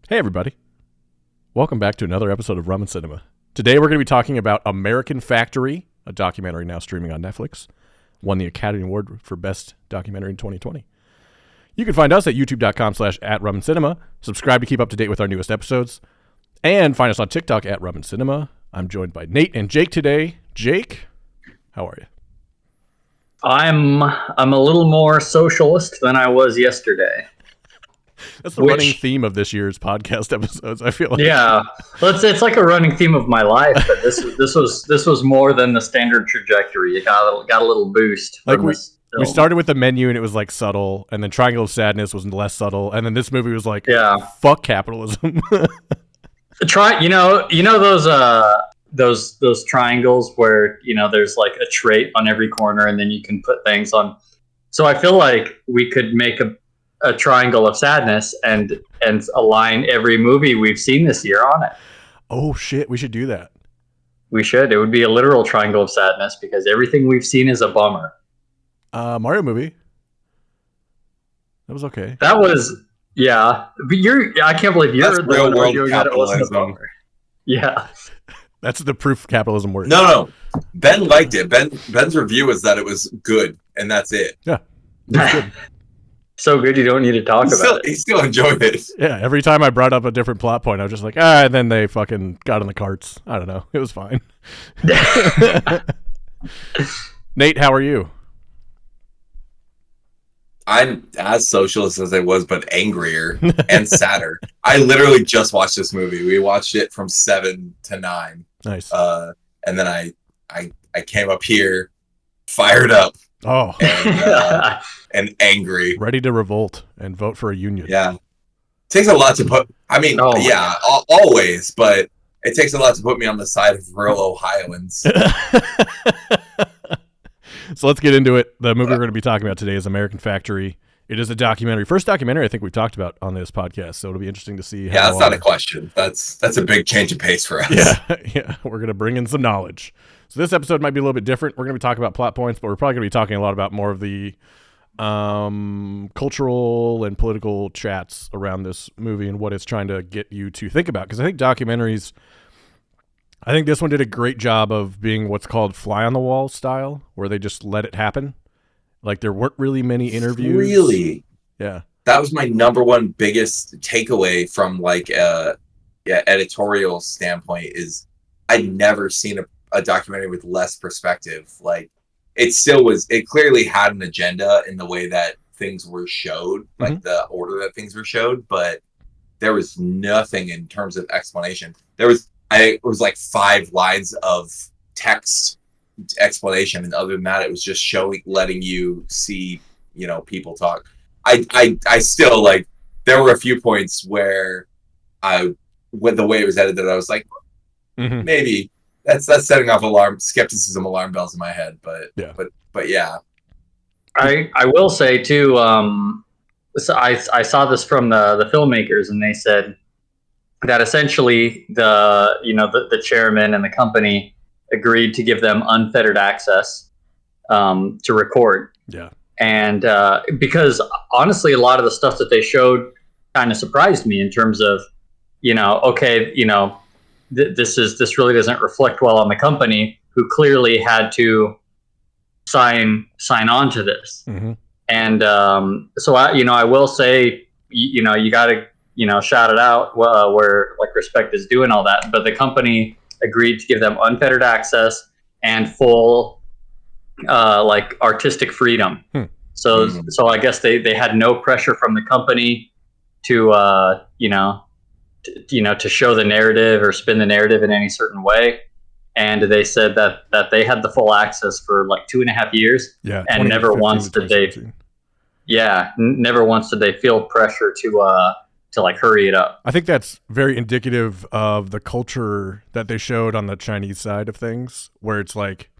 Hey everybody, welcome back to another episode of Rum and Cinema. Today we're going to be talking about American Factory, a documentary now streaming on Netflix. Won the Academy Award for Best Documentary in 2020. You can find us at youtube.com/@rumandcinema. Subscribe to keep up to date with our newest episodes. And find us on TikTok at Rum and Cinema. I'm joined by Nate and Jake today. Jake, how are you? I'm a little more socialist than I was yesterday. That's the running theme of this year's podcast episodes, I feel like. Yeah, it's like a running theme of my life. But this was more than the standard trajectory. It got a little boost. Like we started with the menu and it was like subtle, and then Triangle of Sadness was less subtle, and then this movie was like, fuck capitalism. Those triangles where there's like a trait on every corner, and then you can put things on. So I feel like we could make a triangle of sadness and align every movie we've seen this year on it. Oh shit, we should do that. We should. It would be a literal triangle of sadness because everything we've seen is a bummer. Mario movie. That was okay. That was, yeah. But I can't believe you're the real world arguing that it wasn't a bummer. Yeah. That's the proof capitalism works. No. Ben liked it. Ben's review was that it was good, and that's it. Yeah. That's good. So good you don't need to talk about it. He still enjoyed it. Yeah, every time I brought up a different plot point, I was just like, and then they fucking got in the carts. I don't know. It was fine. Nate, how are you? I'm as socialist as I was, but angrier and sadder. I literally just watched this movie. We watched it from 7 to 9. Nice. And then I came up here, fired up. Oh. And angry. Ready to revolt and vote for a union. Yeah. It takes a lot to put, always, but it takes a lot to put me on the side of rural Ohioans. So let's get into it. The movie we're going to be talking about today is American Factory. It is a documentary. First documentary I think we've talked about on this podcast, so it'll be interesting to see. Yeah, that's not a question. That's a big change of pace for us. Yeah. We're going to bring in some knowledge. So this episode might be a little bit different. We're going to be talking about plot points, but we're probably going to be talking a lot about more of the cultural and political chats around this movie and what it's trying to get you to think about. Because I think documentaries, I think this one did a great job of being what's called fly on the wall style, where they just let it happen. Like there weren't really many interviews. Really? Yeah. That was my number one biggest takeaway from like editorial standpoint is I'd never seen a documentary with less perspective. Like it clearly had an agenda in the way that things were showed, like the order that things were showed, but there was nothing in terms of explanation. It was like 5 lines of text explanation, and other than that it was just letting you see people talk. I still like, there were a few points where with the way it was edited I was like maybe that's setting off alarm bells in my head, but yeah. I will say too, so I saw this from the filmmakers, and they said that essentially the chairman and the company agreed to give them unfettered access to record. Yeah. And because honestly, a lot of the stuff that they showed kind of surprised me in terms of, this really doesn't reflect well on the company, who clearly had to sign on to this. And so I will say, you got to shout it out where like respect is due and all that. But the company agreed to give them unfettered access and full like artistic freedom. So I guess they had no pressure from the company to to show the narrative or spin the narrative in any certain way. And they said that they had the full access for like 2.5 years. Yeah. And never once did they feel pressure to like hurry it up. I think that's very indicative of the culture that they showed on the Chinese side of things, where it's like,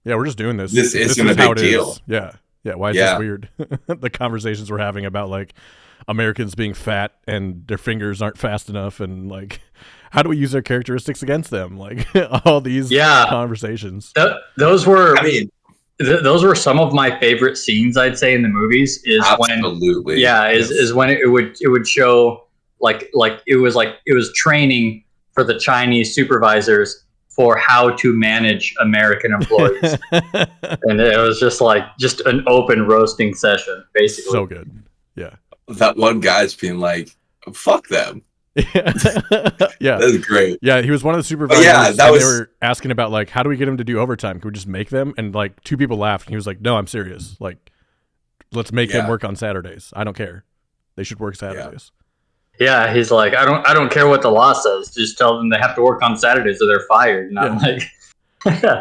yeah, we're just doing this. This isn't a big deal. Yeah. Why is this weird? The conversations we're having about like Americans being fat and their fingers aren't fast enough, and like, how do we use their characteristics against them? Like all these conversations. Those were some of my favorite scenes, I'd say, in the movies. Is absolutely when it would show like it was training for the Chinese supervisors for how to manage American employees. And it was just an open roasting session, basically. So good. Yeah. That one guy's being like, fuck them. Yeah. That's great. Yeah, he was one of the supervisors. Yeah, they were asking about like, how do we get him to do overtime? Can we just make them? And like 2 people laughed, and he was like, no, I'm serious. Like, let's make them work on Saturdays. I don't care. They should work Saturdays. Yeah, he's like, I don't care what the law says. Just tell them they have to work on Saturdays or they're fired. And I'm like,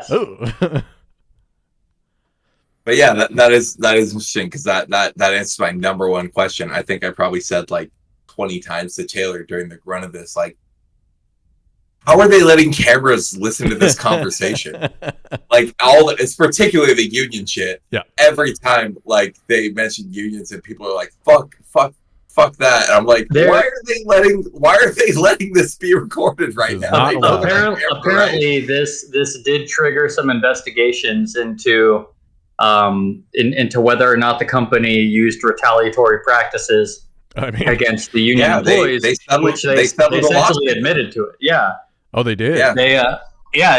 oh. But yeah, that is interesting, because that answers my number one question. I think I probably said like 20 times to Taylor during the run of this, like, how are they letting cameras listen to this conversation? Like, it's particularly the union shit. Yeah. Every time like they mention unions and people are like, fuck that. And I'm like, why are they letting this be recorded right now? Apparently this did trigger some investigations into whether or not the company used retaliatory practices against the union employees, which they essentially admitted to it. Yeah. Oh, they did. Yeah.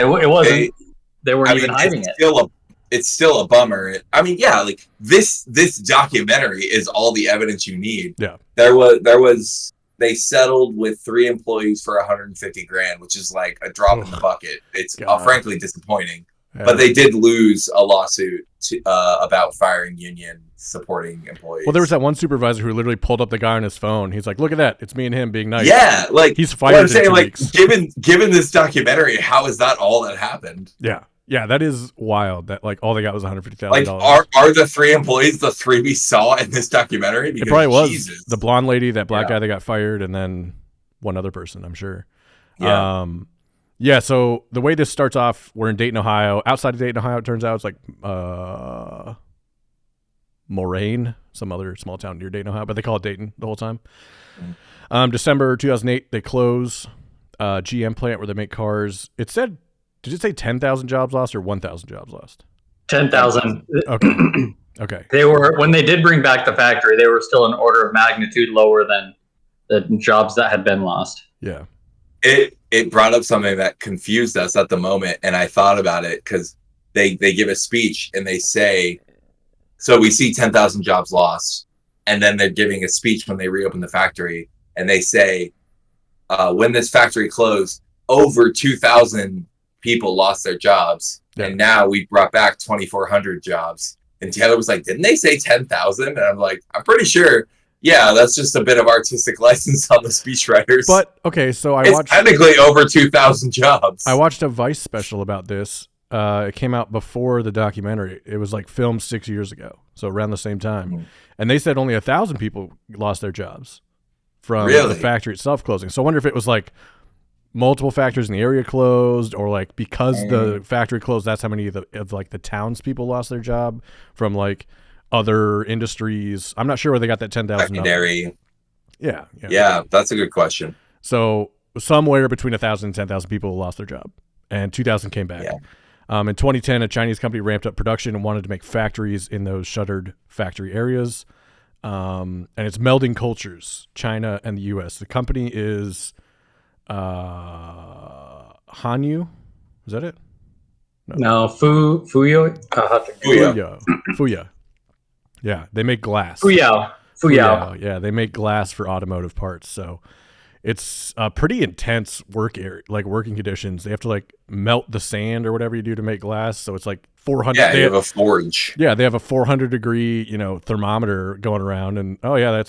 It wasn't. They weren't even hiding it. It's still a bummer. I mean, yeah, like this documentary is all the evidence you need. Yeah. They settled with 3 employees for $150,000, which is like a drop in the bucket. It's frankly disappointing. Yeah. But they did lose a lawsuit about firing union supporting employees. Well, there was that one supervisor who literally pulled up the guy on his phone. He's like, "Look at that! It's me and him being nice." Yeah, like he's fired. I'm saying, like, given this documentary, how is that all that happened? Yeah, that is wild. That like all they got was $150,000. Like, are the 3 employees the 3 we saw in this documentary? Because, it probably was the blonde lady, that black guy that got fired, and then one other person, I'm sure. Yeah. Yeah, so the way this starts off, we're in Dayton, Ohio. Outside of Dayton, Ohio, it turns out it's like Moraine, some other small town near Dayton, Ohio, but they call it Dayton the whole time. December 2008, they close GM plant where they make cars. It said, did it say 10,000 jobs lost or 1,000 jobs lost? 10,000. Okay. They were, when they did bring back the factory, they were still an order of magnitude lower than the jobs that had been lost. Yeah. It brought up something that confused us at the moment, and I thought about it because they give a speech and they say, so we see 10,000 jobs lost, and then they're giving a speech when they reopen the factory, and they say, when this factory closed, over 2,000 people lost their jobs, and now we brought back 2,400 jobs. And Taylor was like, didn't they say 10,000? And I'm like, I'm pretty sure. Yeah, that's just a bit of artistic license on the speechwriters. But okay, so it's technically over 2,000 jobs. I watched a Vice special about this. It came out before the documentary. It was like filmed 6 years ago, so around the same time. Mm-hmm. And they said only 1,000 people lost their jobs from the factory itself closing. So I wonder if it was like multiple factories in the area closed, or like because the factory closed, that's how many of the townspeople lost their job from like other industries. I'm not sure where they got that 10,000 secondary. Yeah, that's a good question. So somewhere between 1,000 and 10,000 people lost their job, and 2,000 came back. In 2010, a Chinese company ramped up production and wanted to make factories in those shuttered factory areas, and it's melding cultures, China and the U.S. The company is Hanyu. Is that it? No, Fuyo. Fuya. Yeah, they make glass. Fuyao. Yeah, they make glass for automotive parts. So it's pretty intense working conditions. They have to like melt the sand or whatever you do to make glass. So it's like 400. Yeah, they have a forge. Yeah, they have a 400 degree, thermometer going around, and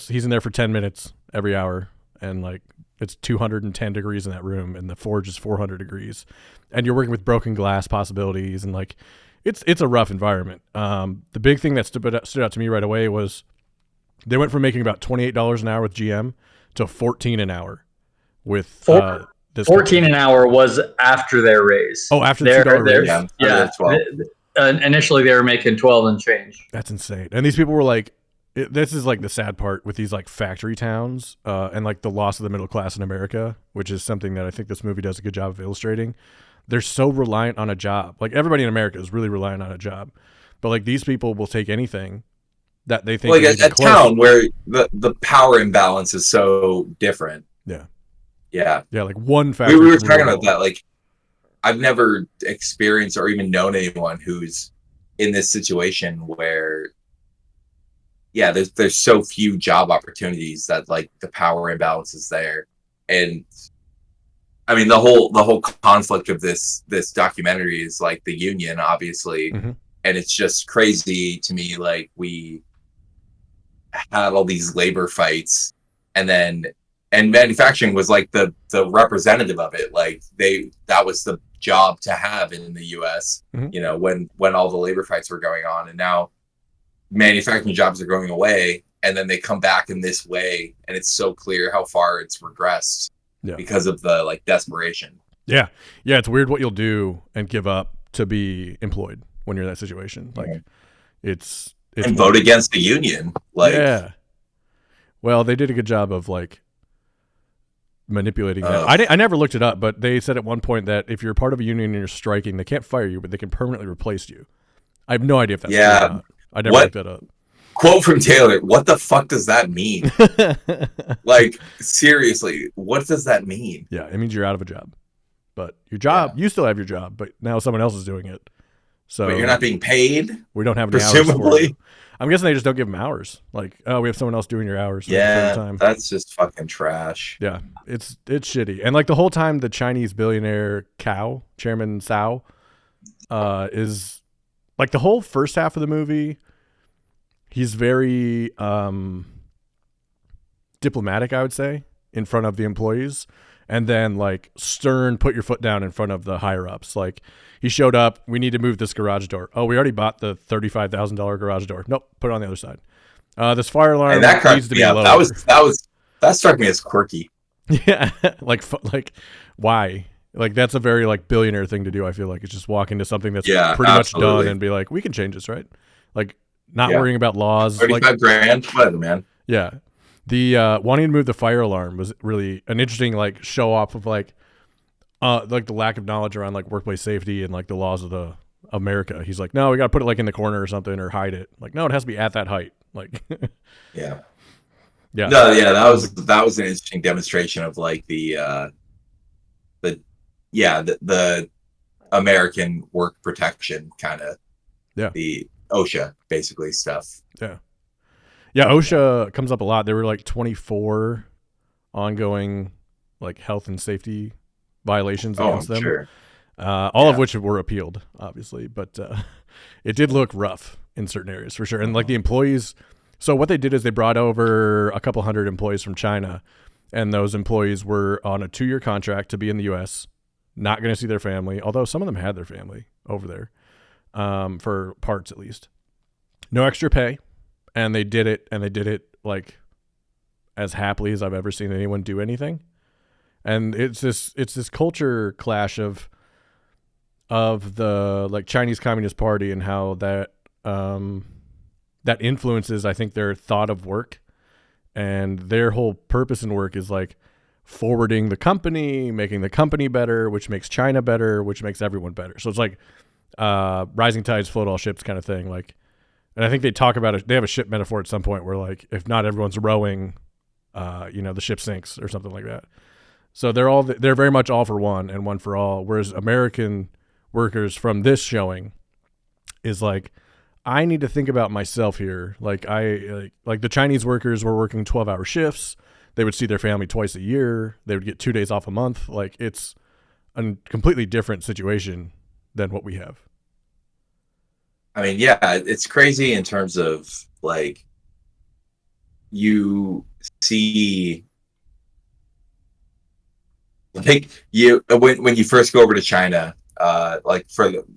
he's in there for 10 minutes every hour, and like it's 210 degrees in that room, and the forge is 400 degrees, and you're working with broken glass possibilities, and like it's a rough environment. The big thing that stood out to me right away was they went from making about $28 an hour with GM to $14 an hour with this. $14 an hour was after their raise. Oh, after the $2 raise. Yeah. 12. Initially, they were making 12 and change. That's insane. And these people were like, this is like the sad part with these like factory towns and like the loss of the middle class in America, which is something that I think this movie does a good job of illustrating. They're so reliant on a job. Like everybody in America is really reliant on a job, but like these people will take anything. that they think like is a town where the power imbalance is so different. Yeah. Yeah. Yeah, like one factory. We were talking about that. Like, I've never experienced or even known anyone who's in this situation where, yeah, there's so few job opportunities that like the power imbalance is there. And I mean, the whole conflict of this documentary is like the union, obviously. Mm-hmm. And it's just crazy to me. Like, we had all these labor fights, and manufacturing was like the representative of it. Like, that was the job to have in the US, mm-hmm. you know, when all the labor fights were going on. And now manufacturing jobs are going away, and then they come back in this way, and it's so clear how far it's regressed because of the like desperation. Yeah, it's weird what you'll do and give up to be employed when you're in that situation. Like, it's and vote against the union. Like, yeah. Well, they did a good job of like manipulating that. I never looked it up, but they said at one point that if you're part of a union and you're striking, they can't fire you, but they can permanently replace you. I have no idea if that's true or not. I never looked that up. Quote from Taylor, what the fuck does that mean? Like, seriously, what does that mean? Yeah, it means you're out of a job. But your job, you still have your job, but now someone else is doing it. So, but you're not being paid? We don't have any hours for you. I'm guessing they just don't give them hours. Like, oh, we have someone else doing your hours. Yeah, time. That's just fucking trash. Yeah, it's shitty. And like the whole time, the Chinese billionaire Chairman Cao, is like the whole first half of the movie. He's very diplomatic, I would say, in front of the employees, and then like stern, put your foot down in front of the higher ups. Like, he showed up, we need to move this garage door. Oh, we already bought the $35,000 garage door. Nope, put it on the other side. This fire alarm needs to be lower. That struck me as quirky. Yeah, like why? Like, that's a very like billionaire thing to do. I feel like it's just walk into something that's pretty much done and be like, we can change this, right? Like, not worrying about laws. 35 grand, whatever, man. Yeah. The wanting to move the fire alarm was really an interesting like show off of like the lack of knowledge around like workplace safety and like the laws of America. He's like, no, we got to put it like in the corner or something or hide it. Like, no, it has to be at that height. Like, yeah. No, yeah, that was an interesting demonstration of like the American work protection kind of, the OSHA basically stuff. Yeah, OSHA comes up a lot. There were like 24 ongoing like health and safety violations against them. Sure. All of which were appealed, obviously, but it did look rough in certain areas for sure. And like the employees, so what they did is they brought over a couple hundred employees from China, and those employees were on a 2-year contract to be in the U.S., not going to see their family, although some of them had their family over there, for parts at least. No extra pay. And they did it like as happily as I've ever seen anyone do anything. And it's this culture clash of the like Chinese Communist Party and how that influences, I think, their thought of work, and their whole purpose in work is like forwarding the company, making the company better, which makes China better, which makes everyone better. So it's like rising tides float all ships kind of thing. Like, and I think they talk about it. They have a ship metaphor at some point where like, if not everyone's rowing, the ship sinks or something like that. So they're very much all for one and one for all. Whereas American workers from this showing is like, I need to think about myself here. Like like the Chinese workers were working 12-hour shifts. They would see their family twice a year. They would get 2 days off a month. Like, it's a completely different situation than what we have. I mean, yeah, it's crazy in terms of like, you see, like, when you first go over to China, like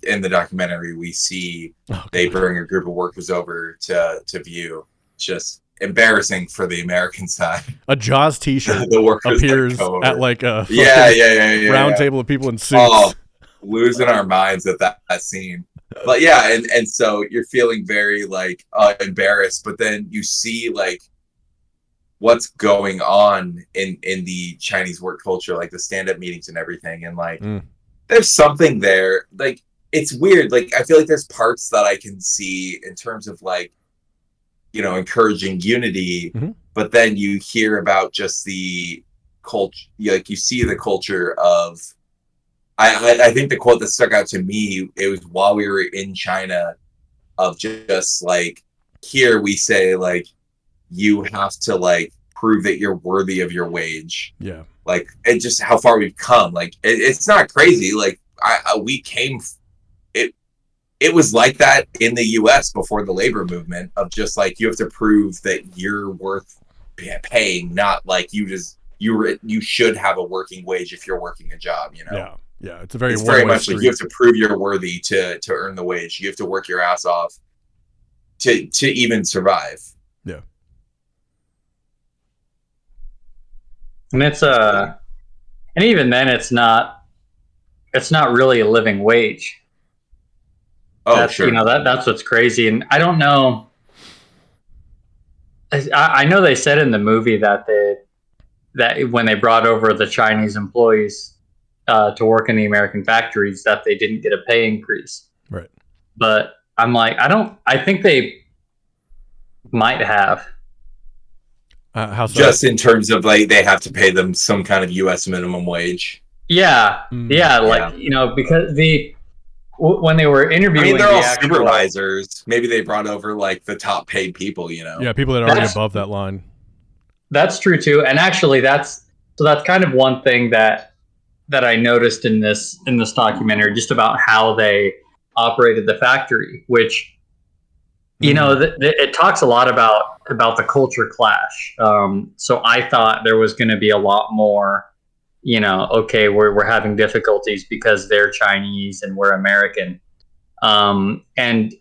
in the documentary, we see they bring a group of workers over to view. Just embarrassing for the American side. A Jaws T-shirt appears at like a round table of people in suits. Oh, losing our minds at that scene. But yeah, and so you're feeling very like embarrassed, but then you see like what's going on in the Chinese work culture, like the stand-up meetings and everything, and like there's something there. Like, it's weird. Like, I feel like there's parts that I can see in terms of like encouraging unity, but then you hear about just the culture, like you see the culture of, I think the quote that stuck out to me, it was while we were in China, of just like, here we say like, you have to like prove that you're worthy of your wage. Yeah. Like, and just how far we've come. Like, it's not crazy. Like, it was like that in the US before the labor movement, of just like, you have to prove that you're worth paying, not like you should have a working wage if you're working a job, Yeah, it's very much like you have to prove you're worthy to earn the wage. You have to work your ass off to even survive. Yeah. And and even then it's not really a living wage. Sure. That's what's crazy. And I don't know, I know they said in the movie that when they brought over the Chinese employees to work in the American factories, that they didn't get a pay increase. Right. But I'm like, I think they might have. How so? Just in terms of like, they have to pay them some kind of U.S. minimum wage. Yeah. Because when they were interviewing, they're all supervisors. Maybe they brought over like the top paid people, Yeah, people that are already above that line. That's true too. And actually that's kind of one thing that I noticed in this documentary, just about how they operated the factory, which it talks a lot about the culture clash. So I thought there was going to be a lot more, okay, we're having difficulties because they're Chinese and we're American. And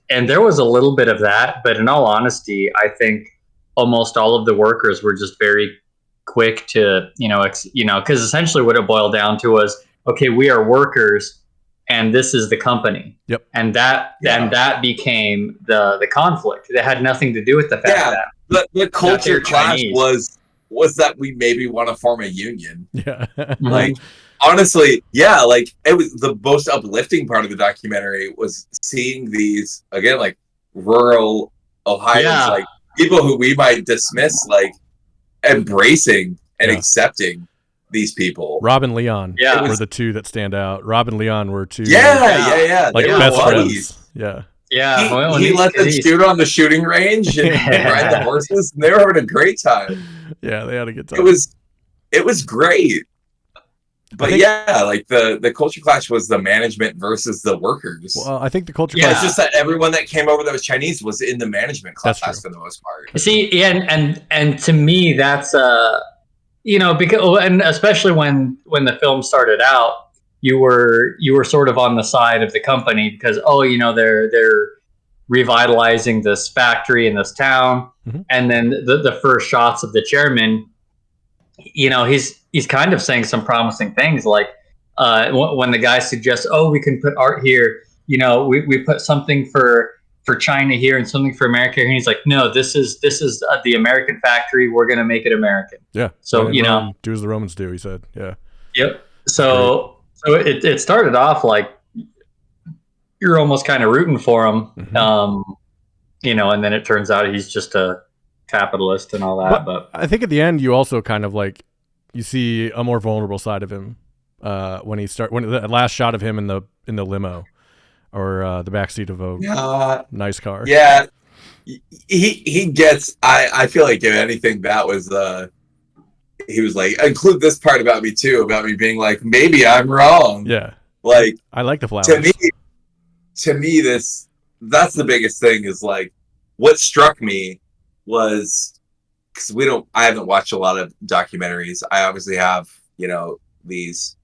there was a little bit of that, but in all honesty, I think almost all of the workers were just very quick to, because essentially what it boiled down to was, okay, we are workers and this is the company. Yep. And that became the conflict. It had nothing to do with the fact that the culture clash was that we maybe want to form a union. Yeah. Like, honestly, like, it was the most uplifting part of the documentary was seeing these, again, like, rural Ohioans, like, people who we might dismiss, like, embracing and accepting these people. Rob and Leon were the two that stand out. Rob and Leon were two. Yeah. Like, best friends. Yeah. Yeah, he let them shoot on the shooting range and ride the horses, and they were having a great time. Yeah, they had a good time. It was great. But like the culture clash was the management versus the workers. Well, I think the culture clash. It's just that everyone that came over that was Chinese was in the management class for the most part. See, and to me, that's because, and especially when the film started out, you were sort of on the side of the company because they're revitalizing this factory in this town, and then the first shots of the chairman, he's kind of saying some promising things, like when the guy suggests, we can put art here, we put something for China here and something for America here, and he's like, no, this is the American factory, we're gonna make it American. Yeah. So do as the Romans do, he said. Yeah. Yep. So it started off like you're almost kind of rooting for him, and then it turns out he's just a capitalist and all that. But I think at the end, you also kind of like, you see a more vulnerable side of him when the last shot of him in the limo or the backseat of a nice car. Yeah, he gets. I feel like if anything, that was he was like, include this part about me too, about me being like, maybe I'm wrong. Yeah, like, I like the flowers. To me, that's the biggest thing, is like, what struck me was, because I haven't watched a lot of documentaries. I obviously have, these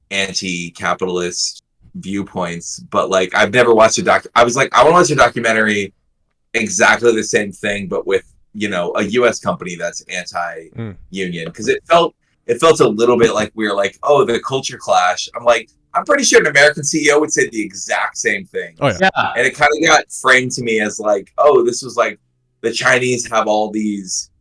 anti-capitalist viewpoints, but like, I've never watched I was like, I want to watch a documentary exactly the same thing, but with, a U.S. company that's anti-union, because it felt a little bit like we were like, the culture clash. I'm like, I'm pretty sure an American CEO would say the exact same thing. Oh yeah. And it kind of got framed to me as like, this was like, the Chinese have all these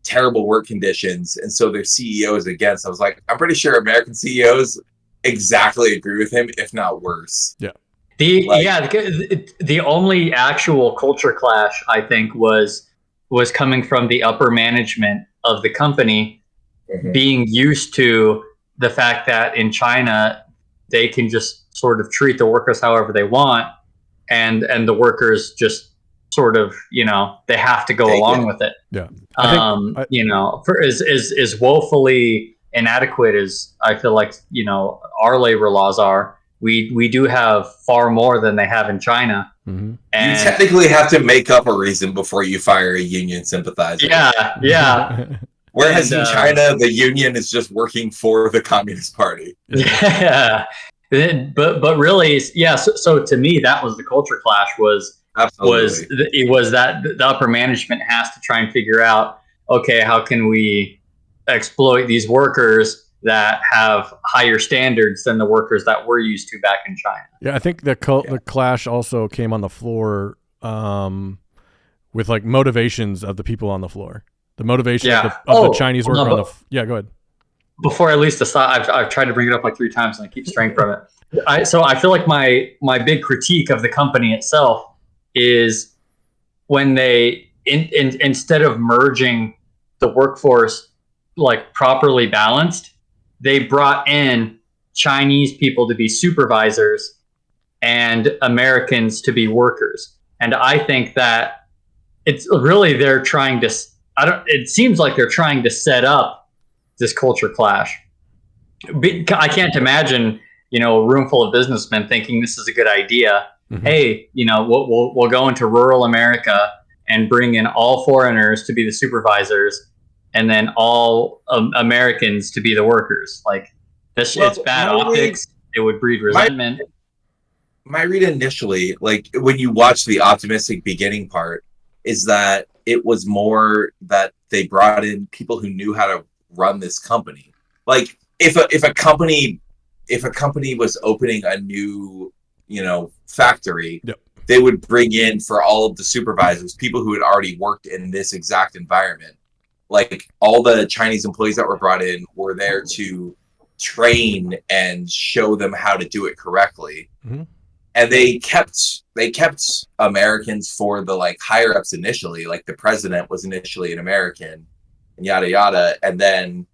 terrible work conditions, and so their CEO is against. I was like, I'm pretty sure American CEOs exactly agree with him, if not worse. Yeah. The only actual culture clash I think was coming from the upper management of the company being used to the fact that in China they can just sort of treat the workers however they want, and the workers just sort of, they have to go along with it. Yeah. For as woefully inadequate as I feel like, our labor laws are, we do have far more than they have in China. And you technically have to make up a reason before you fire a union sympathizer. Yeah. Whereas in China, the union is just working for the Communist Party. Yeah. But really, yeah. So to me, that was the culture clash. Was that the upper management has to try and figure out, okay, how can we exploit these workers that have higher standards than the workers that we're used to back in China. Yeah, I think the clash also came on the floor with like motivations of the people on the floor. The motivation of the Chinese worker on the go ahead. Before I least aside, I've tried to bring it up like 3 times and I keep straying from it. So I feel like my big critique of the company itself is when they instead of merging the workforce like properly balanced, they brought in Chinese people to be supervisors and Americans to be workers. And I think that it's really they're trying to it seems like they're trying to set up this culture clash. I can't imagine, a room full of businessmen thinking this is a good idea. Mm-hmm. Hey, we'll go into rural America and bring in all foreigners to be the supervisors, and then all Americans to be the workers. Like this, it's bad optics. It would breed resentment. My read initially, like when you watch the optimistic beginning part, is that it was more that they brought in people who knew how to run this company. Like if a company was opening a new, factory, yep, they would bring in for all of the supervisors people who had already worked in this exact environment. Like all the Chinese employees that were brought in were there to train and show them how to do it correctly. Mm-hmm. And they kept Americans for the like higher ups initially. Like the president was initially an American, and yada yada. And then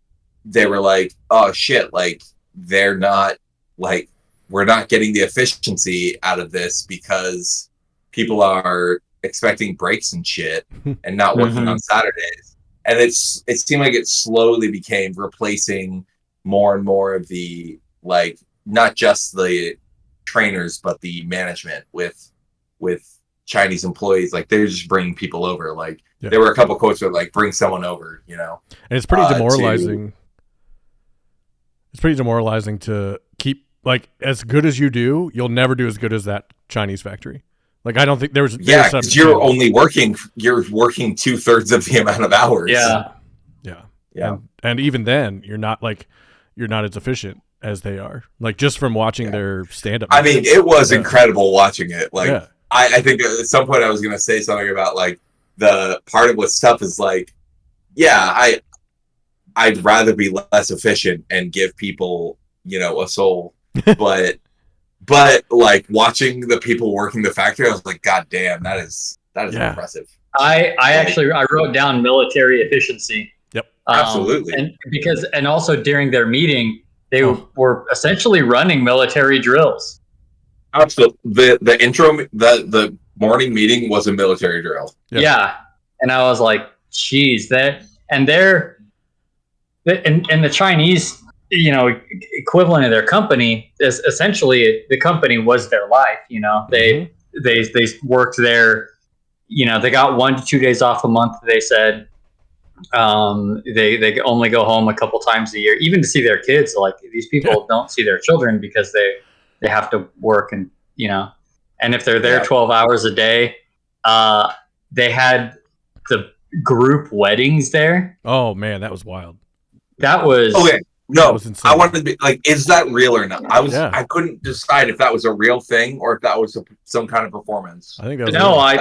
they were like, "Oh shit! Like they're not like we're not getting the efficiency out of this because people are expecting breaks and shit and not working on Saturdays." And it seemed like it slowly became replacing more and more of the like not just the trainers but the management with Chinese employees. Like they're just bringing people over. Like there were a couple quotes where like bring someone over, And it's pretty demoralizing. It's pretty demoralizing to keep like as good as you do, you'll never do as good as that Chinese factory. Like I don't think there's because you're working 2/3 of the amount of hours. Yeah. And even then you're not as efficient as they are. Like just from watching their stand up. I mean, it was incredible watching it. Like I think at some point I was gonna say something about like the part of what's tough is like, I'd rather be less efficient and give people, a soul. But like watching the people working the factory, I was like, God damn, that is impressive. I wrote down military efficiency. Yep. Absolutely. And also during their meeting, they were essentially running military drills. Absolutely. The morning meeting was a military drill. Yep. Yeah. And I was like, geez, the Chinese, equivalent of their company is essentially the company was their life. They worked there. They got 1 to 2 days off a month. They said they only go home a couple times a year, even to see their kids. Like these people don't see their children because they have to work and and if they're there 12 hours a day, they had the group weddings there. Oh man, that was wild. That was okay. No, I wanted to be like, is that real or not? I couldn't decide if that was a real thing or if that was some kind of performance. I think that was I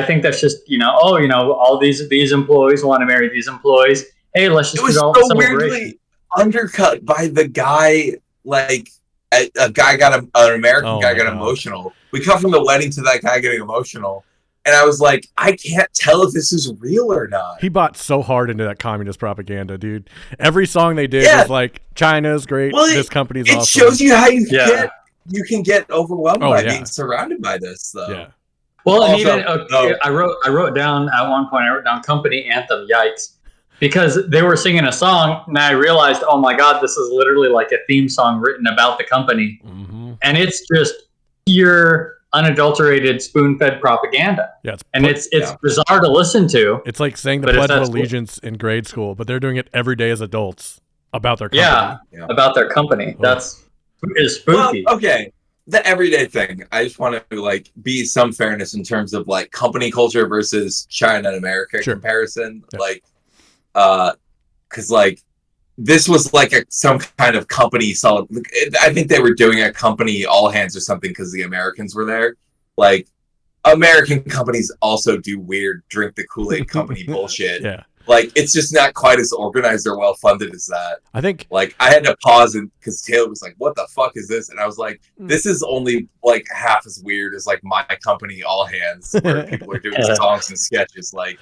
think that's just all these employees want to marry these employees. Hey, let's just do all so weirdly undercut by the guy like an American guy got emotional. We come from the wedding to that guy getting emotional. And I was like, I can't tell if this is real or not. He bought so hard into that communist propaganda, dude. Every song they did was like, China's great, this company's awesome. It shows you how you can get overwhelmed by being surrounded by this, though. Yeah. Well, also, and even I wrote down at one point. I wrote down company anthem. Yikes! Because they were singing a song, and I realized, oh my god, this is literally like a theme song written about the company, and it's just pure, unadulterated, spoon-fed propaganda. Yeah, it's bizarre to listen to. It's like saying the Pledge of Allegiance in grade school, but they're doing it every day as adults about their company. Yeah. About their company. That's is spooky. Well, okay. The everyday thing. I just want to like be some fairness in terms of like company culture versus China and America comparison. Yeah. Like, because like this was like some kind of company solid. I think they were doing a company all hands or something because the Americans were there. Like American companies also do weird drink the Kool-Aid company bullshit. Yeah. Like, it's just not quite as organized or well-funded as that. I think... Like, I had to pause because Taylor was like, what the fuck is this? And I was like, this is only, like, half as weird as, like, my company, All Hands, where people are doing songs and sketches. Like,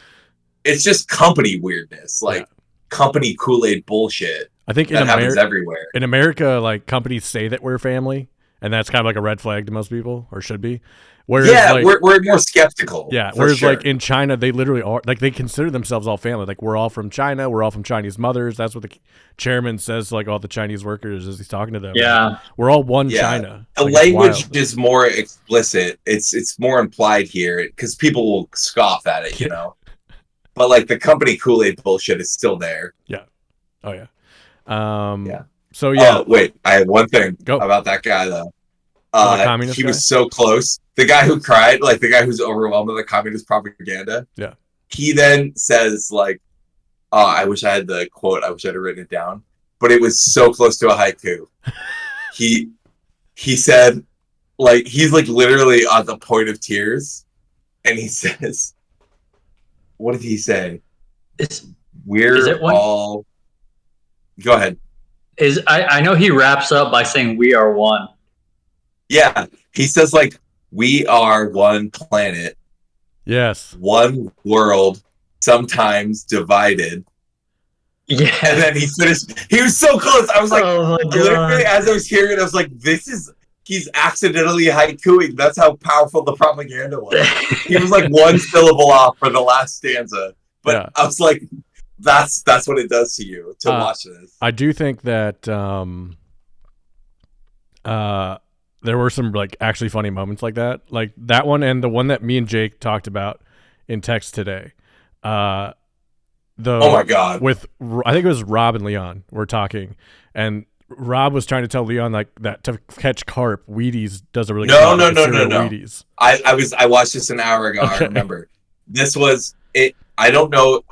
it's just company weirdness. Like, company Kool-Aid bullshit. I think that happens everywhere. In America, like, companies say that we're family, and that's kind of like a red flag to most people, or should be. Whereas, like, we're more skeptical. Yeah, whereas like in China, they literally are like they consider themselves all family. Like we're all from China, we're all from Chinese mothers. That's what the chairman says. Like all the Chinese workers as he's talking to them. Yeah, like, we're all one China. The language is more explicit. It's more implied here because people will scoff at it, you know. But like the company Kool-Aid bullshit is still there. Yeah. Oh yeah. Yeah. So yeah. Oh wait, I have one thing about that guy though. He was so close. The guy who cried, like the guy who's overwhelmed by the communist propaganda. Yeah. He then says, like, "Oh, I wish I had the quote. I wish I'd have written it down, but it was so close to a haiku." he said, like, he's like literally on the point of tears, and he says, "What did he say? We're all." Go ahead. I know he wraps up by saying, "We are one." Yeah, he says like, "We are one planet, yes, one world, sometimes divided." Yeah, and then he finished. He was so close. I was like, literally, as I was hearing it, I was like, he's accidentally haikuing. That's how powerful the propaganda was. He was like one syllable off for the last stanza, but I was like, that's what it does to you to watch this. I do think that there were some like actually funny moments like that one, and the one that me and Jake talked about in text today. Oh my god! With I think it was Rob and Leon were talking, and Rob was trying to tell Leon like that to catch carp, Wheaties does a really good job. No. Wheaties. I watched this an hour ago. Okay. I remember this was it. I don't know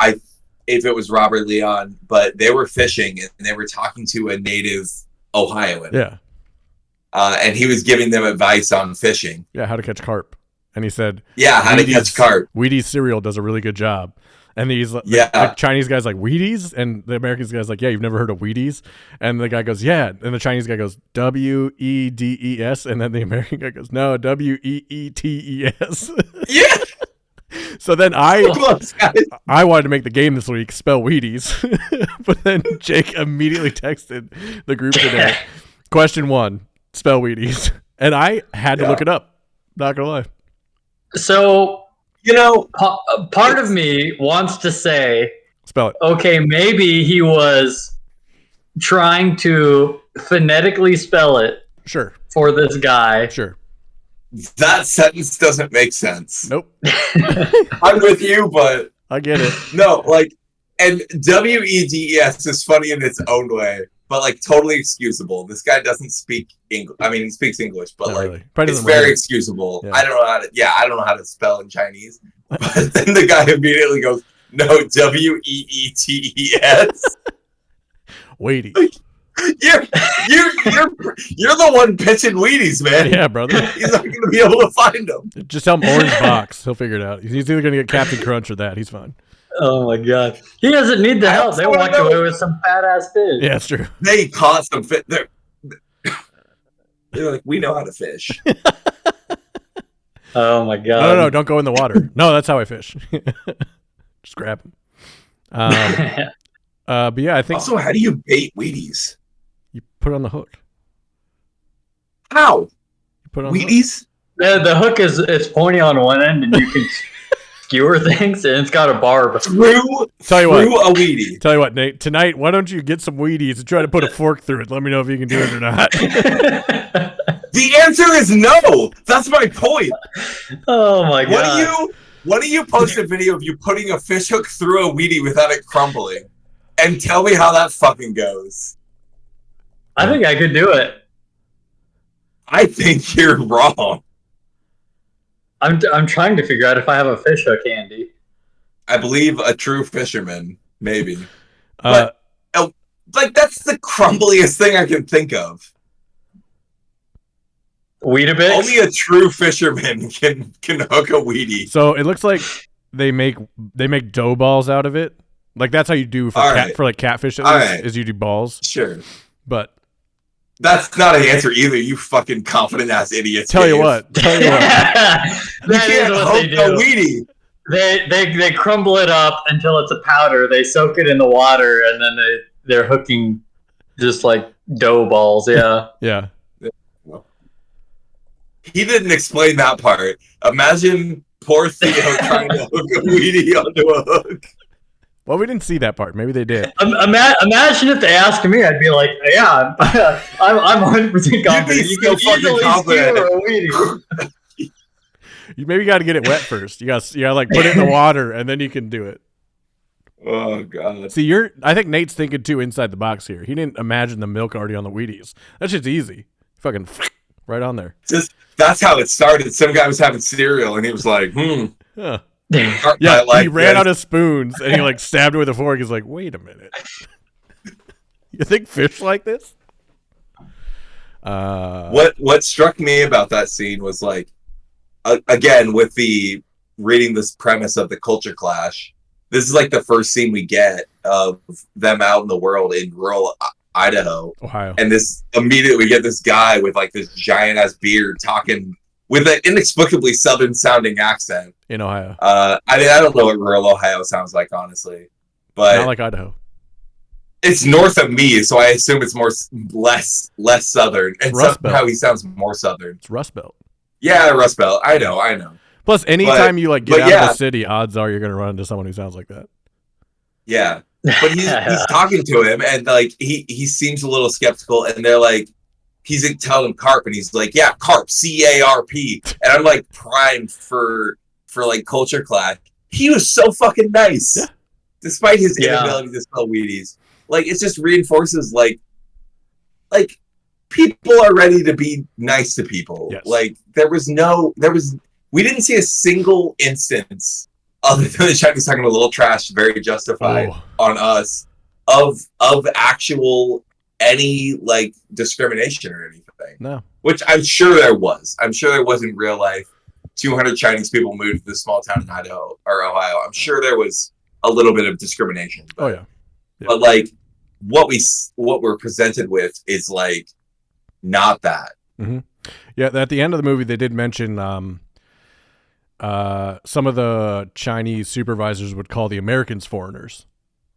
if it was Rob or Leon, but they were fishing and they were talking to a native Ohioan. Yeah. And he was giving them advice on fishing. Yeah, how to catch carp. And he said, how to catch carp. Wheaties cereal does a really good job. And the Chinese guy's like, Wheaties? And the American guy's like, yeah, you've never heard of Wheaties? And the guy goes, yeah. And the Chinese guy goes, Weedes. And then the American guy goes, no, Weetes. Yeah. So then I wanted to make the game this week, spell Wheaties. But then Jake immediately texted the group today. Question 1. Spell Wheaties, and I had to look it up. Not gonna lie. So part of me wants to say, spell it. Okay, maybe he was trying to phonetically spell it. Sure. For this guy. Sure. That sentence doesn't make sense. Nope. I'm with you, but I get it. No, like, and Weedes is funny in its own way. But like totally excusable. This guy doesn't speak English. I mean, he speaks English, but like it's very excusable. Yeah. I don't know how to spell in Chinese. But then the guy immediately goes, "No, Weetes." Wheaties. You're the one pitching Wheaties, man. Yeah, brother. He's not gonna be able to find them. Just tell him Orange Box. He'll figure it out. He's either gonna get Captain Crunch or that. He's fine. Oh my god, he doesn't need the help. They walked away with some fat ass fish. Yeah, it's true. They caught some fish. They're like, we know how to fish. Oh my god! No, don't go in the water. No, that's how I fish. Just grab them. But yeah, I think Also, how do you bait Wheaties? you put it on the hook. How? You put it on Wheaties? The hook is pointy on one end, and you can skewer things, and it's got a barb. Through Tell you a Wheatie. Tell you what, Nate. Tonight, why don't you get some Wheaties and try to put a fork through it? Let me know if you can do it or not. The answer is no. That's my point. Oh my god! Why don't you post a video of you putting a fish hook through a Wheatie without it crumbling, and tell me how that fucking goes? I think I could do it. I think you're wrong. I'm trying to figure out if I have a fish hook handy. I believe a true fisherman, maybe. But like that's the crumbliest thing I can think of. Weetabix? Only a true fisherman can hook a Wheatie. So it looks like they make dough balls out of it. Like that's how you do for like catfish at least, is you do balls. Sure. But that's not an answer either, you fucking confident ass idiots. Tell you what. That is what they do. A Wheatie. They crumble it up until it's a powder. They soak it in the water, and then they're hooking just like dough balls. Yeah. Yeah. He didn't explain that part. Imagine poor Theo trying to hook a Wheatie onto a hook. Well, we didn't see that part. Maybe they did. Imagine if they asked me, I'd be like, "Yeah, I'm 100% confident. You can easily skewer a Wheatie." You maybe got to get it wet first. You got like put it in the water and then you can do it. Oh god. See, I think Nate's thinking too inside the box here. He didn't imagine the milk already on the Wheaties. That shit's easy. Fucking right on there. That's how it started. Some guy was having cereal and he was like, Huh. Yeah, he ran out of spoons and he like stabbed it with a fork. He's like, wait a minute. You think fish like this? What struck me about that scene was like, again, with the reading this premise of the culture clash, this is like the first scene we get of them out in the world in rural Idaho, Ohio, and this immediately we get this guy with like this giant ass beard talking with an inexplicably southern sounding accent in Ohio. I mean, I don't know what rural Ohio sounds like, honestly, but not like Idaho. It's north of me, so I assume it's less southern, and somehow he sounds more southern. It's Rust Belt. Yeah, Rust Belt. I know. Plus, anytime you like get out of the city, odds are you're gonna run into someone who sounds like that. Yeah, but he's talking to him, and like he seems a little skeptical, and they're like, he's telling him carp, and he's like, yeah, carp, CARP, and I'm like primed for like culture clash. He was so fucking nice, despite his inability to spell Wheaties. Like it just reinforces like people are ready to be nice to people. Yes. Like we didn't see a single instance other than the Chinese talking a little trash, very justified on us of actual any like discrimination or anything. No. Which I'm sure there was. I'm sure there was in real life. 200 Chinese people moved to this small town in Idaho or Ohio. I'm sure there was a little bit of discrimination. But, but like what we're presented with is like not that. Mm-hmm. Yeah, at the end of the movie, they did mention some of the Chinese supervisors would call the Americans foreigners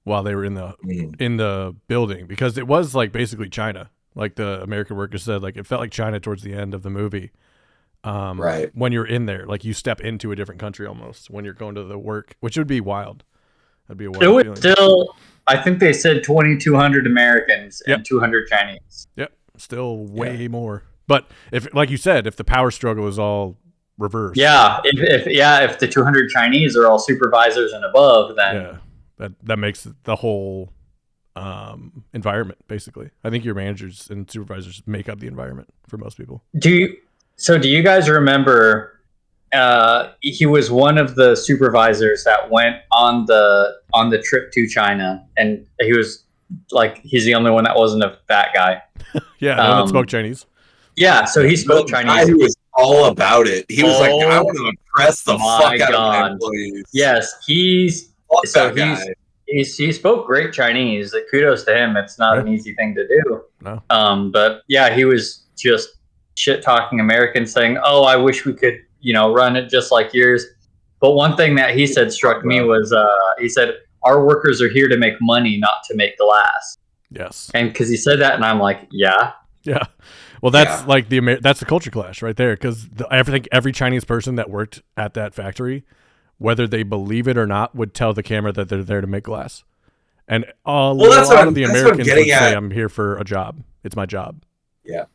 while they were in the building, because it was like basically China. Like the American workers said, like it felt like China towards the end of the movie. Right. When you're in there, like you step into a different country almost when you're going to the work, which would be wild. That'd be a wild feeling. Still, I think they said 2,200 Americans and 200 Chinese. Yep. Still way more. But if, like you said, if the power struggle is all reversed. Yeah. If the 200 Chinese are all supervisors and above, then that makes the whole environment basically. I think your managers and supervisors make up the environment for most people. Do you guys remember? He was one of the supervisors that went on the trip to China, and he was like, he's the only one that wasn't a fat guy. Yeah, no one spoke Chinese. Yeah, so he spoke Chinese. He was all about it. He was like, I want to impress the fuck out of my employees. Yes, he spoke great Chinese. Like, kudos to him. It's not an easy thing to do. No. But yeah, he was just shit talking Americans, saying, "Oh, I wish we could, run it just like yours." But one thing that he said struck me was, he said, "Our workers are here to make money, not to make glass." Yes. And because he said that, and I'm like, yeah. Well, that's like that's the culture clash right there. Because I think every Chinese person that worked at that factory, whether they believe it or not, would tell the camera that they're there to make glass. And a lot of the Americans would say, "I'm here for a job. It's my job." Yeah.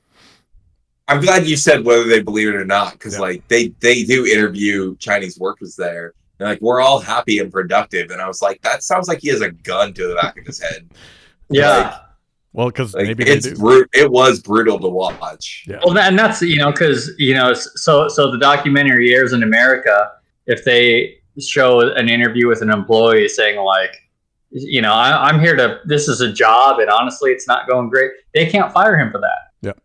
I'm glad you said whether they believe it or not, because like they do interview Chinese workers there. They're like, "We're all happy and productive," and I was like, "That sounds like he has a gun to the back of his head." Yeah. Like, well, because maybe it was brutal to watch. Yeah. Well, and that's because so the documentary airs in America. If they show an interview with an employee saying like, I'm here to, this is a job, and honestly, it's not going great, they can't fire him for that. Yep.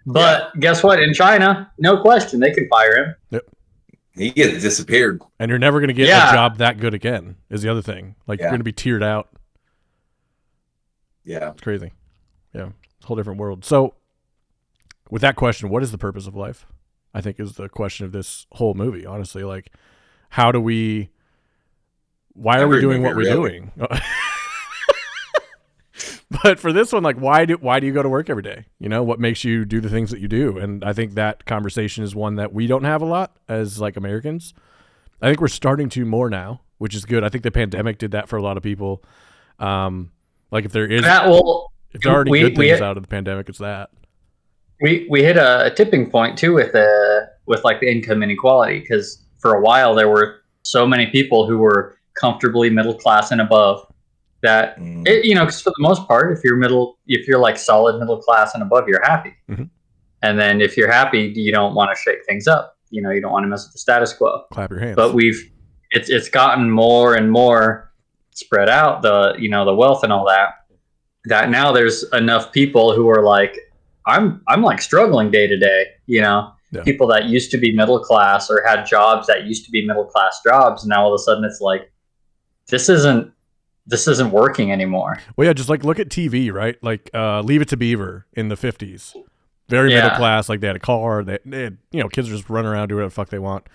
But guess what? In China, no question, they can fire him. Yep. He gets disappeared. And you're never going to get a job that good again, is the other thing. Like, you're going to be tiered out. Yeah. It's crazy. Yeah. It's a whole different world. So, with that question, what is the purpose of life? I think is the question of this whole movie, honestly. Like, why are we doing what we're doing? But for this one, like, why do you go to work every day? What makes you do the things that you do? And I think that conversation is one that we don't have a lot as like Americans. I think we're starting to more now, which is good. I think the pandemic did that for a lot of people. Like if there are already good things out of the pandemic, it's that. We hit a tipping point too with like the income inequality, because for a while there were so many people who were comfortably middle class and above that because for the most part, if you're like solid middle class and above, you're happy. Mm-hmm. And then if you're happy, you don't want to shake things up. You don't want to mess with the status quo. Clap your hands. But it's gotten more and more spread out, the wealth and all that now there's enough people who are like, I'm like struggling day to day, people that used to be middle class or had jobs that used to be middle class jobs, and now all of a sudden it's like, this isn't working anymore. Well, yeah, just like look at TV, right? Like Leave It to Beaver in the 50s. Very middle class, like they had a car, they had, kids just run around doing whatever the fuck they want.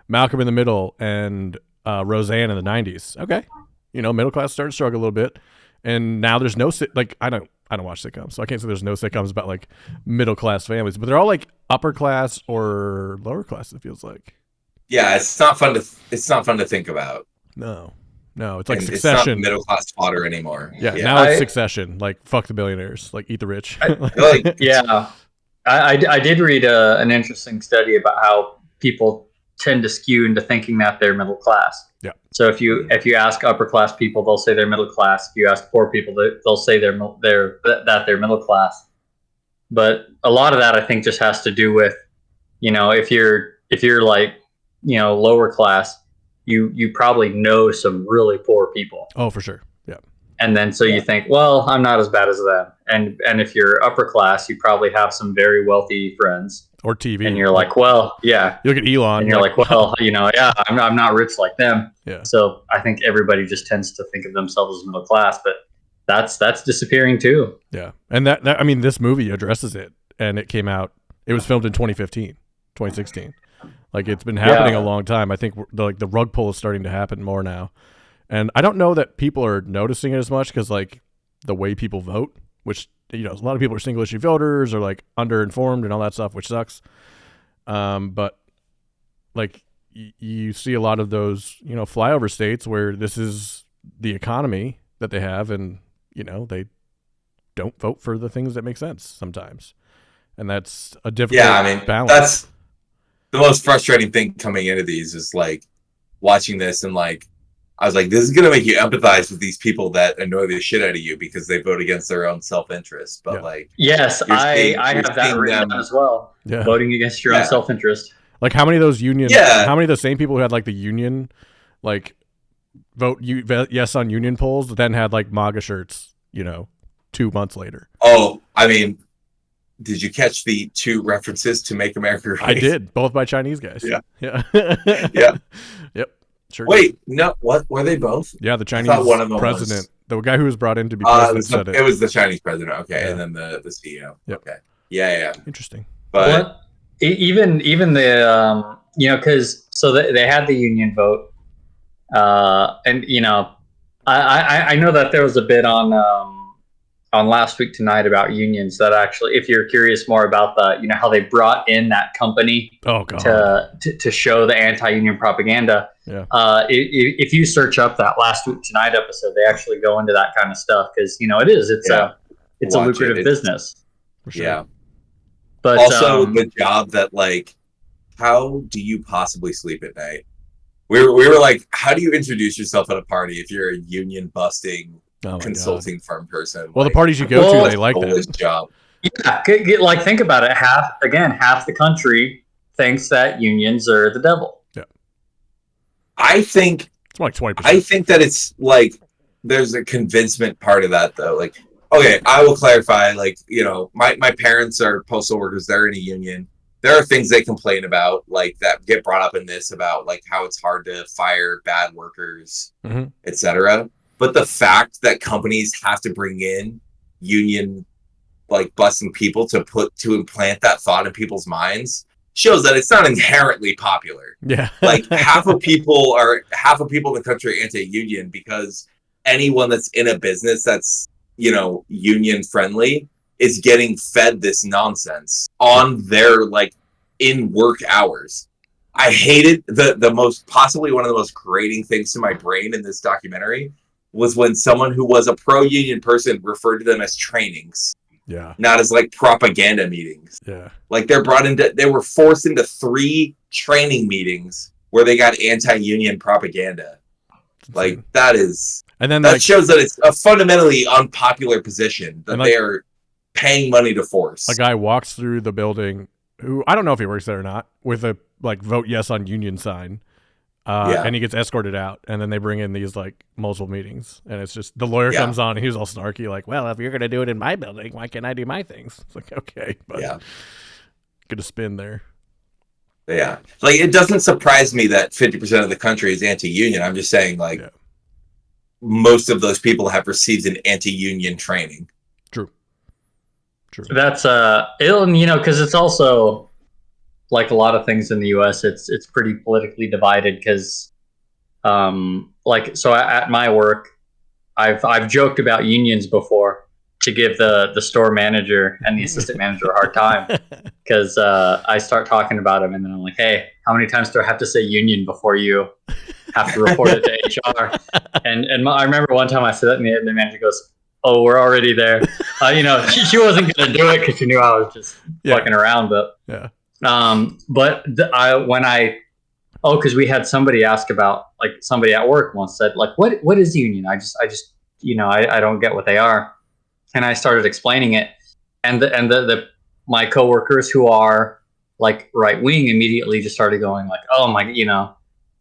Malcolm in the Middle and Roseanne in the 90s. Okay. Middle class started to struggle a little bit. And now there's no I don't watch sitcoms, so I can't say there's no sitcoms about like middle class families, but they're all like upper class or lower class, it feels like. Yeah, it's not fun to think about. No, it's like and Succession. It's not middle class fodder anymore. Yeah, now it's Succession. Like, fuck the billionaires. Like, eat the rich. I did read an interesting study about how people tend to skew into thinking that they're middle class. Yeah. So if you ask upper class people, they'll say they're middle class. If you ask poor people, they'll say they're middle class. But a lot of that, I think, just has to do with, if you're like, lower class, you probably know some really poor people. Oh, for sure. Yeah. And then you think, well, I'm not as bad as them. And if you're upper class, you probably have some very wealthy friends. Or TV. And you're like, well, yeah. You look at Elon. And you're like, well, I'm not rich like them. Yeah. So I think everybody just tends to think of themselves as middle class, but that's disappearing too. Yeah. And that this movie addresses it, and it was filmed in 2016. Like, it's been happening a long time. I think the rug pull is starting to happen more now. And I don't know that people are noticing it as much because, like, the way people vote, which, a lot of people are single issue voters or like underinformed and all that stuff, which sucks. But like you see a lot of those, flyover states where this is the economy that they have, and, they don't vote for the things that make sense sometimes. And that's a difficult balance. That's the most frustrating thing coming into these is like watching this and like, I was like, this is going to make you empathize with these people that annoy the shit out of you because they vote against their own self-interest. But like, yes, I have that written down as well. Yeah. Voting against your own self-interest. Like, how many of those union? Yeah. How many of the same people who had like the union, like vote yes on union polls, then had like MAGA shirts, 2 months later? Oh, I mean, did you catch the two references to Make America Great? I did, both by Chinese guys. Yeah. Yeah. Yep. Sure. Wait, no, what were they both? Yeah, the Chinese president, the guy who was brought in to be president, said it. It was the Chinese president, okay, and then the CEO. Yep. Okay, yeah. Interesting. But even the because so they had the union vote, and I know that there was a bit on Last Week Tonight about unions that actually, if you're curious more about how they brought in that company to show the anti-union propaganda. Yeah. If you search up that Last Week Tonight episode, they actually go into that kind of stuff because it's a lucrative business. For sure. Yeah. But also the job that, like, how do you possibly sleep at night? We were like, how do you introduce yourself at a party if you're a union busting consulting firm person? Well, like, the parties you go to, they like that job. Yeah, like think about it. Half the country thinks that unions are the devil. Yeah, I think it's more like 20%. I think that it's like there's a convincement part of that though. Like, okay, I will clarify. Like, my parents are postal workers. They're in a union. There are things they complain about, like that get brought up in this about like how it's hard to fire bad workers, etc. But the fact that companies have to bring in union, like, busting people to implant that thought in people's minds shows that it's not inherently popular. Yeah. Like half of people in the country are anti-union because anyone that's in a business that's, union friendly is getting fed this nonsense on their, like, in work hours. I hated the most, possibly one of the most grating things to my brain in this documentary was when someone who was a pro-union person referred to them as trainings. Yeah. Not as, like, propaganda meetings. Yeah. Like, they were forced into 3 training meetings where they got anti-union propaganda. Like, that is... And then that shows that it's a fundamentally unpopular position that they are paying money to force. A guy walks through the building who, I don't know if he works there or not, with a, like, vote yes on union sign. And he gets escorted out, and then they bring in these, like, multiple meetings, and it's just the lawyer comes on, and he's all snarky, like, well, if you're going to do it in my building, why can't I do my things? It's like, okay, but get a spin there. Yeah. Like, it doesn't surprise me that 50% of the country is anti-union. I'm just saying, like, most of those people have received an anti-union training. True. That's because it's also, like a lot of things in the U.S., it's pretty politically divided because, so at my work, I've joked about unions before to give the store manager and the assistant manager a hard time because I start talking about them and then I'm like, hey, how many times do I have to say union before you have to report it to HR? And I remember one time I said that and the manager goes, oh, we're already there. She wasn't going to do it because she knew I was just fucking around, but because we had somebody ask about, like, somebody at work once said, like, what is union? I just I don't get what they are. And I started explaining it, and my coworkers who are, like, right wing immediately just started going, like, oh my,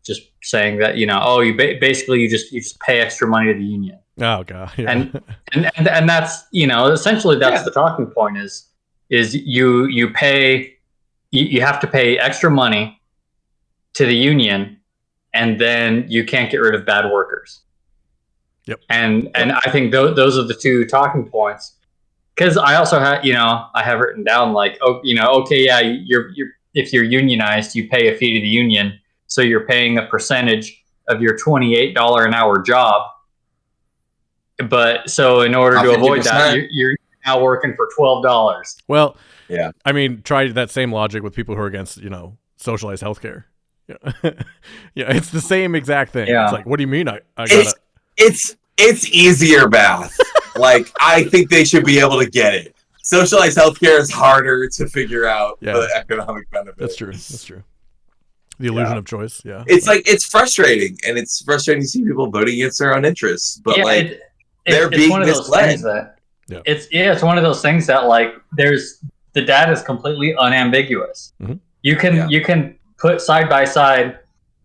just saying that, oh, you basically you just pay extra money to the union. Oh god. Yeah. And that's, essentially that's the talking point is you have to pay extra money to the union, and then you can't get rid of bad workers. Yep. And I think those are the two talking points. Because I also have, I have written down, like, okay, yeah, you're if you're unionized, you pay a fee to the union, so you're paying a percentage of your $28 an hour job. But so in order to avoid that, you're now working for $12. Well, yeah. I mean, try that same logic with people who are against, socialized healthcare. Yeah, it's the same exact thing. Yeah. It's like, what do you mean? I gotta... It's easier math. Like, I think they should be able to get it. Socialized healthcare is harder to figure out the economic benefit. That's true. The illusion of choice. Yeah. It's like, it's frustrating, and it's frustrating to see people voting against their own interests. But they're being misled. It's one of those things that, like, the data is completely unambiguous. Mm-hmm. You can put side by side,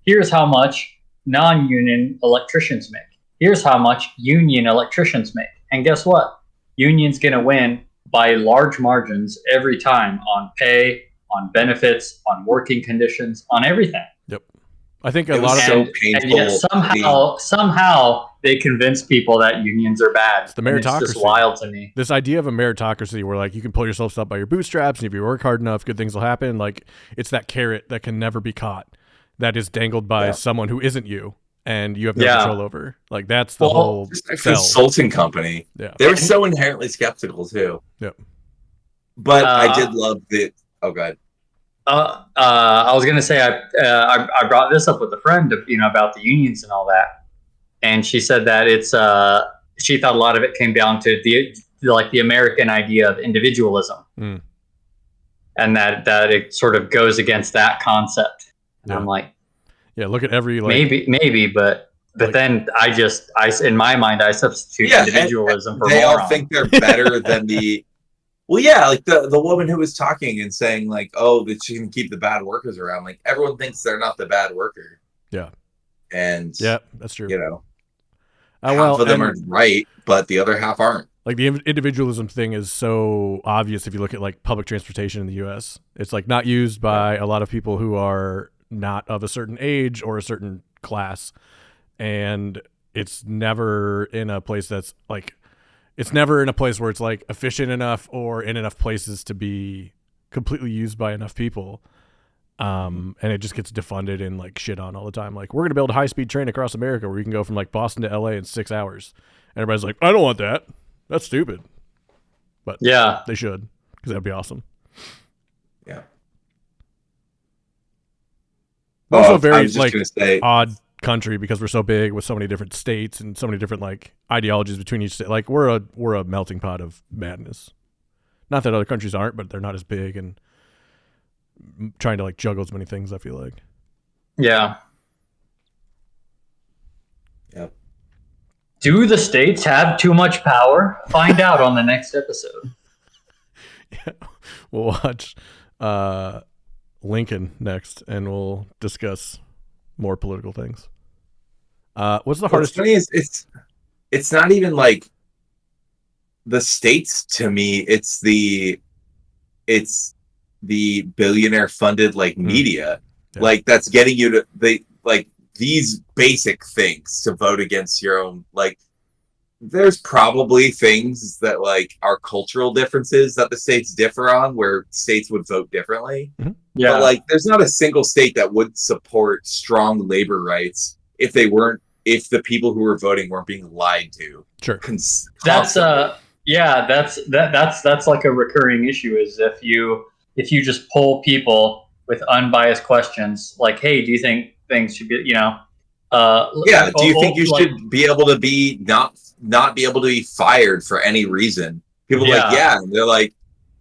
here's how much non-union electricians make. Here's how much union electricians make. And guess what? Union's going to win by large margins every time on pay, on benefits, on working conditions, on everything. Yep. I think a lot of and yet somehow they convince people that unions are bad. It's the meritocracy. It's just wild to me. This idea of a meritocracy where like you can pull yourself up by your bootstraps, and if you work hard enough, good things will happen. Like it's that carrot that can never be caught, that is dangled by someone who isn't you, and you have no control over. Like that's the whole consulting company. Yeah, they were so inherently skeptical too. Yep. But I did love the. Oh, God. I was gonna say I brought this up with a friend, about the unions and all that, and she said that it's she thought a lot of it came down to the American idea of individualism, and that it sort of goes against that concept. And I'm like, look at every maybe, but then I in my mind I substitute individualism for they moron. all think they're better than the. Well, yeah, like the woman who was talking and saying like, oh, that she can keep the bad workers around. Like everyone thinks they're not the bad worker. Yeah. And that's true. Half of them are right, but the other half aren't. Like the individualism thing is so obvious if you look at like public transportation in the U.S. It's like not used by a lot of people who are not of a certain age or a certain class, and it's never in a place that's like. It's never in a place where it's like efficient enough or in enough places to be completely used by enough people. And it just gets defunded and like shit on all the time. Like we're going to build a high speed train across America where you can go from like Boston to LA in 6 hours. And everybody's like, I don't want that. That's stupid. But they should, because that'd be awesome. Yeah. Also very odd country because we're so big with so many different states and so many different like ideologies between each state. Like we're a melting pot of madness. Not that other countries aren't, but they're not as big and trying to like juggle as many things, I feel like. Yeah. Do the states have too much power? Find out on the next episode. We'll watch Lincoln next and we'll discuss more political things. What's the hardest? What's funny is it's not even like the states to me. It's the billionaire funded like media, like that's getting you to these basic things to vote against your own. Like there's probably things that like are cultural differences that the states differ on, where states would vote differently. Mm-hmm. Yeah, but like there's not a single state that would support strong labor rights if the people who were voting weren't being lied to. Sure. That's like a recurring issue is if you just poll people with unbiased questions like, hey, do you think things should be, do you think you should be able to be not be able to be fired for any reason? People are like, yeah, and they're like,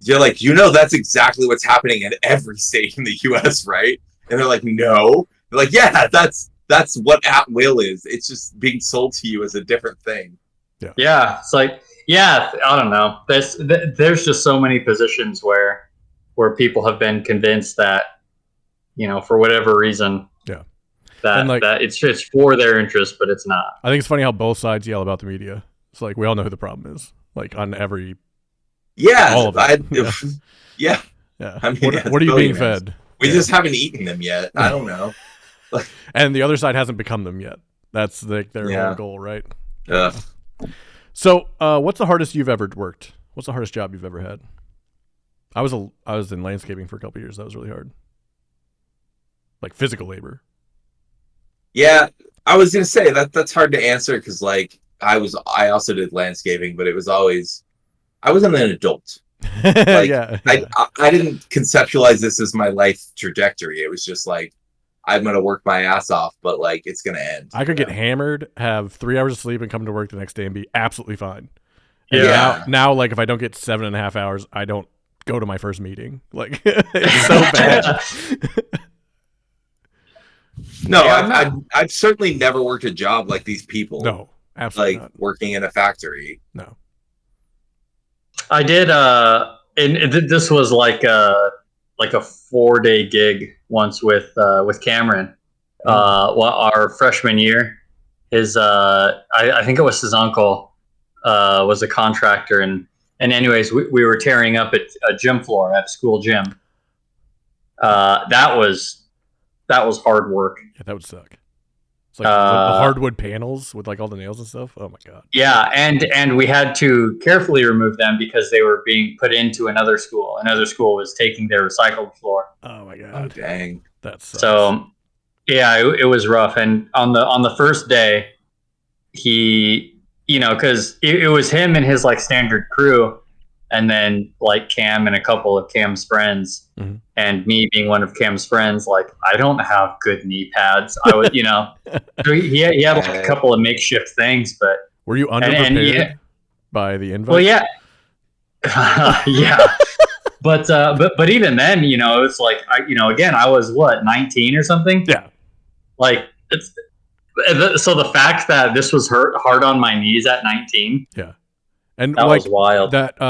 that's exactly what's happening in every state in the US, right? And they're like, no. They're like, yeah, that's what at will is. It's just being sold to you as a different thing. Yeah. It's like, I don't know. There's just so many positions where people have been convinced that, for whatever reason, that it's for their interest, but it's not. I think it's funny how both sides yell about the media. It's like we all know who the problem is. Like on every all of it. Yeah. I mean, what are you being fed? We just haven't eaten them yet. I don't know. And the other side hasn't become them yet. That's like their whole goal, right? Yeah. So, what's the hardest you've ever worked? What's the hardest job you've ever had? I was in landscaping for a couple of years. That was really hard. Like physical labor. Yeah, I was gonna say that's hard to answer because like I also did landscaping, but it was always I wasn't an adult. Like, I didn't conceptualize this as my life trajectory. It was just like I'm gonna work my ass off, but like it's gonna end. I could get hammered, have 3 hours of sleep, and come to work the next day and be absolutely fine. And now, like if I don't get 7.5 hours, I don't go to my first meeting. Like it's so bad. No, I've certainly never worked a job like these people. No, absolutely like not. Working in a factory. No, I did. And this was like a 4-day gig once with Cameron. Our freshman year, I think it was his uncle was a contractor, and anyways, we were tearing up at a gym floor at a school gym. That was hard work. Yeah, that would suck. It's like the hardwood panels with like all the nails and stuff. Oh my god. Yeah, and we had to carefully remove them because they were being put into another school. Another school was taking their recycled floor. Oh my god. Oh dang. That sucks. So yeah, it was rough. And on the first day, he, because it was him and his like standard crew, and then like Cam and a couple of Cam's friends, and me being one of Cam's friends. Like, I don't have good knee pads. I would, so he had like a couple of makeshift things, but were you underprepared by the invite? Well, yeah, yeah. But even then, it's like again, I was 19 or something. Yeah. Like so the fact that this was hard on my knees at 19. Yeah. And that was wild. That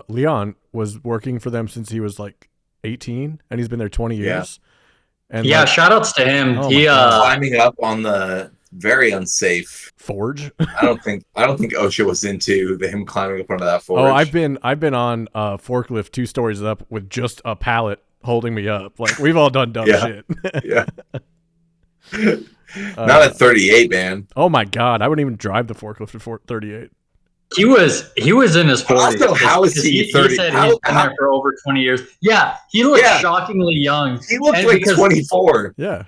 Leon was working for them since he was like 18, and he's been there 20 years. And yeah, shout outs to him. He climbing up on the very unsafe forge. I don't think OSHA was into him climbing up onto that forge. Oh, I've been on a forklift 2 stories up with just a pallet holding me up. Like, we've all done dumb shit. Yeah. Not at 38, man. Oh my god, I wouldn't even drive the forklift at 38. He was in his 40s. Also, how is he 30? He said he's been there for over 20 years. Yeah, he looked shockingly young. He looked like 24. Yeah.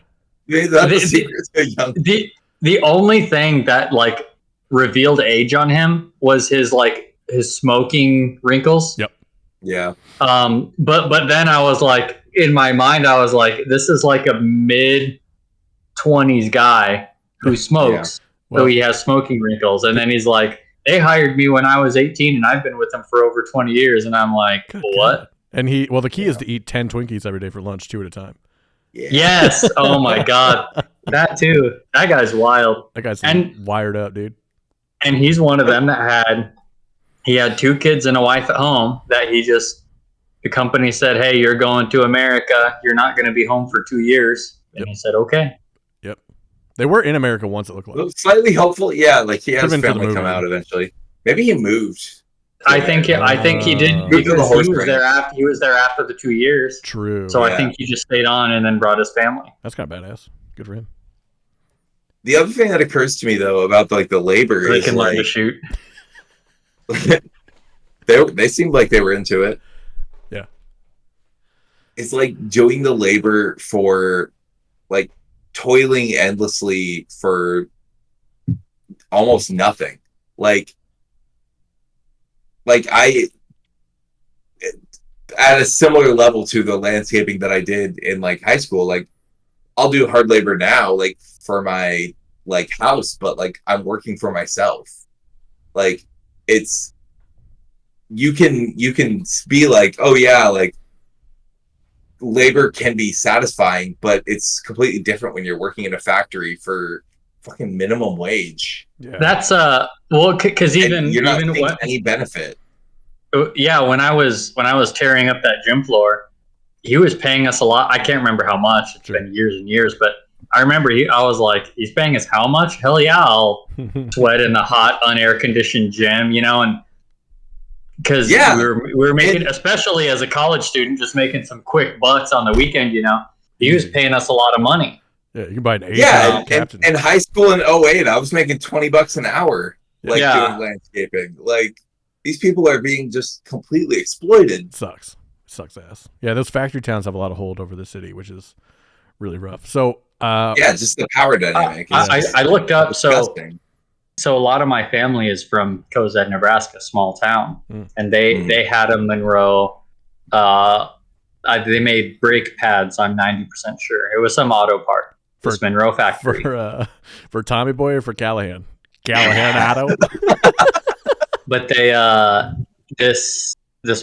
That's the secret to young. The only thing that like revealed age on him was his smoking wrinkles. Yep. Yeah. But then I was like, in my mind, I was like, this is like a mid-20s guy who smokes. Yeah. Well, so he has smoking wrinkles. And then he's like, they hired me when I was 18 and I've been with them for over 20 years. And I'm like, what? God. And the key is to eat 10 Twinkies every day for lunch, 2 at a time. Yeah. Yes. Oh my God. That too. That guy's wild. That guy's wired up, dude. And he's one of them that had 2 kids and a wife at home that the company said, hey, you're going to America. You're not going to be home for 2 years. And he said, okay. Yep. They were in America once, it looked like. Slightly hopeful. Yeah, like he had his family come out eventually. Maybe he moved. I think he did because he was there after the 2 years. True. So I think he just stayed on and then brought his family. That's kind of badass. Good for him. The other thing that occurs to me though about like the labor they can learn to shoot. they seemed like they were into it. Yeah. It's like doing the labor for like toiling endlessly for almost nothing. Like I at a similar level to the landscaping that I did in like high school, like I'll do hard labor now, like for my like house, but like I'm working for myself. Like it's you can be like, oh yeah, like labor can be satisfying, but it's completely different when you're working in a factory for fucking minimum wage. Yeah. That's because even you're not getting any benefit. Yeah, when I was tearing up that gym floor, he was paying us a lot. I can't remember how much. It's been years and years, but I remember I was like, he's paying us how much? Hell yeah, I'll sweat in the hot, unair conditioned gym, and because we were making, especially as a college student, just making some quick bucks on the weekend. He was paying us a lot of money. Yeah, you can buy an $8. Yeah, in high school in 2008, I was making $20 an hour, doing landscaping. Like these people are being just completely exploited. It sucks ass. Yeah, those factory towns have a lot of hold over the city, which is really rough. So just the power dynamic. I looked up disgusting. So a lot of my family is from Cozad, Nebraska, small town, and they had a Monroe. They made brake pads. I'm 90% sure it was some auto part. This Monroe factory for Tommy Boy or for Callahan Auto. But they this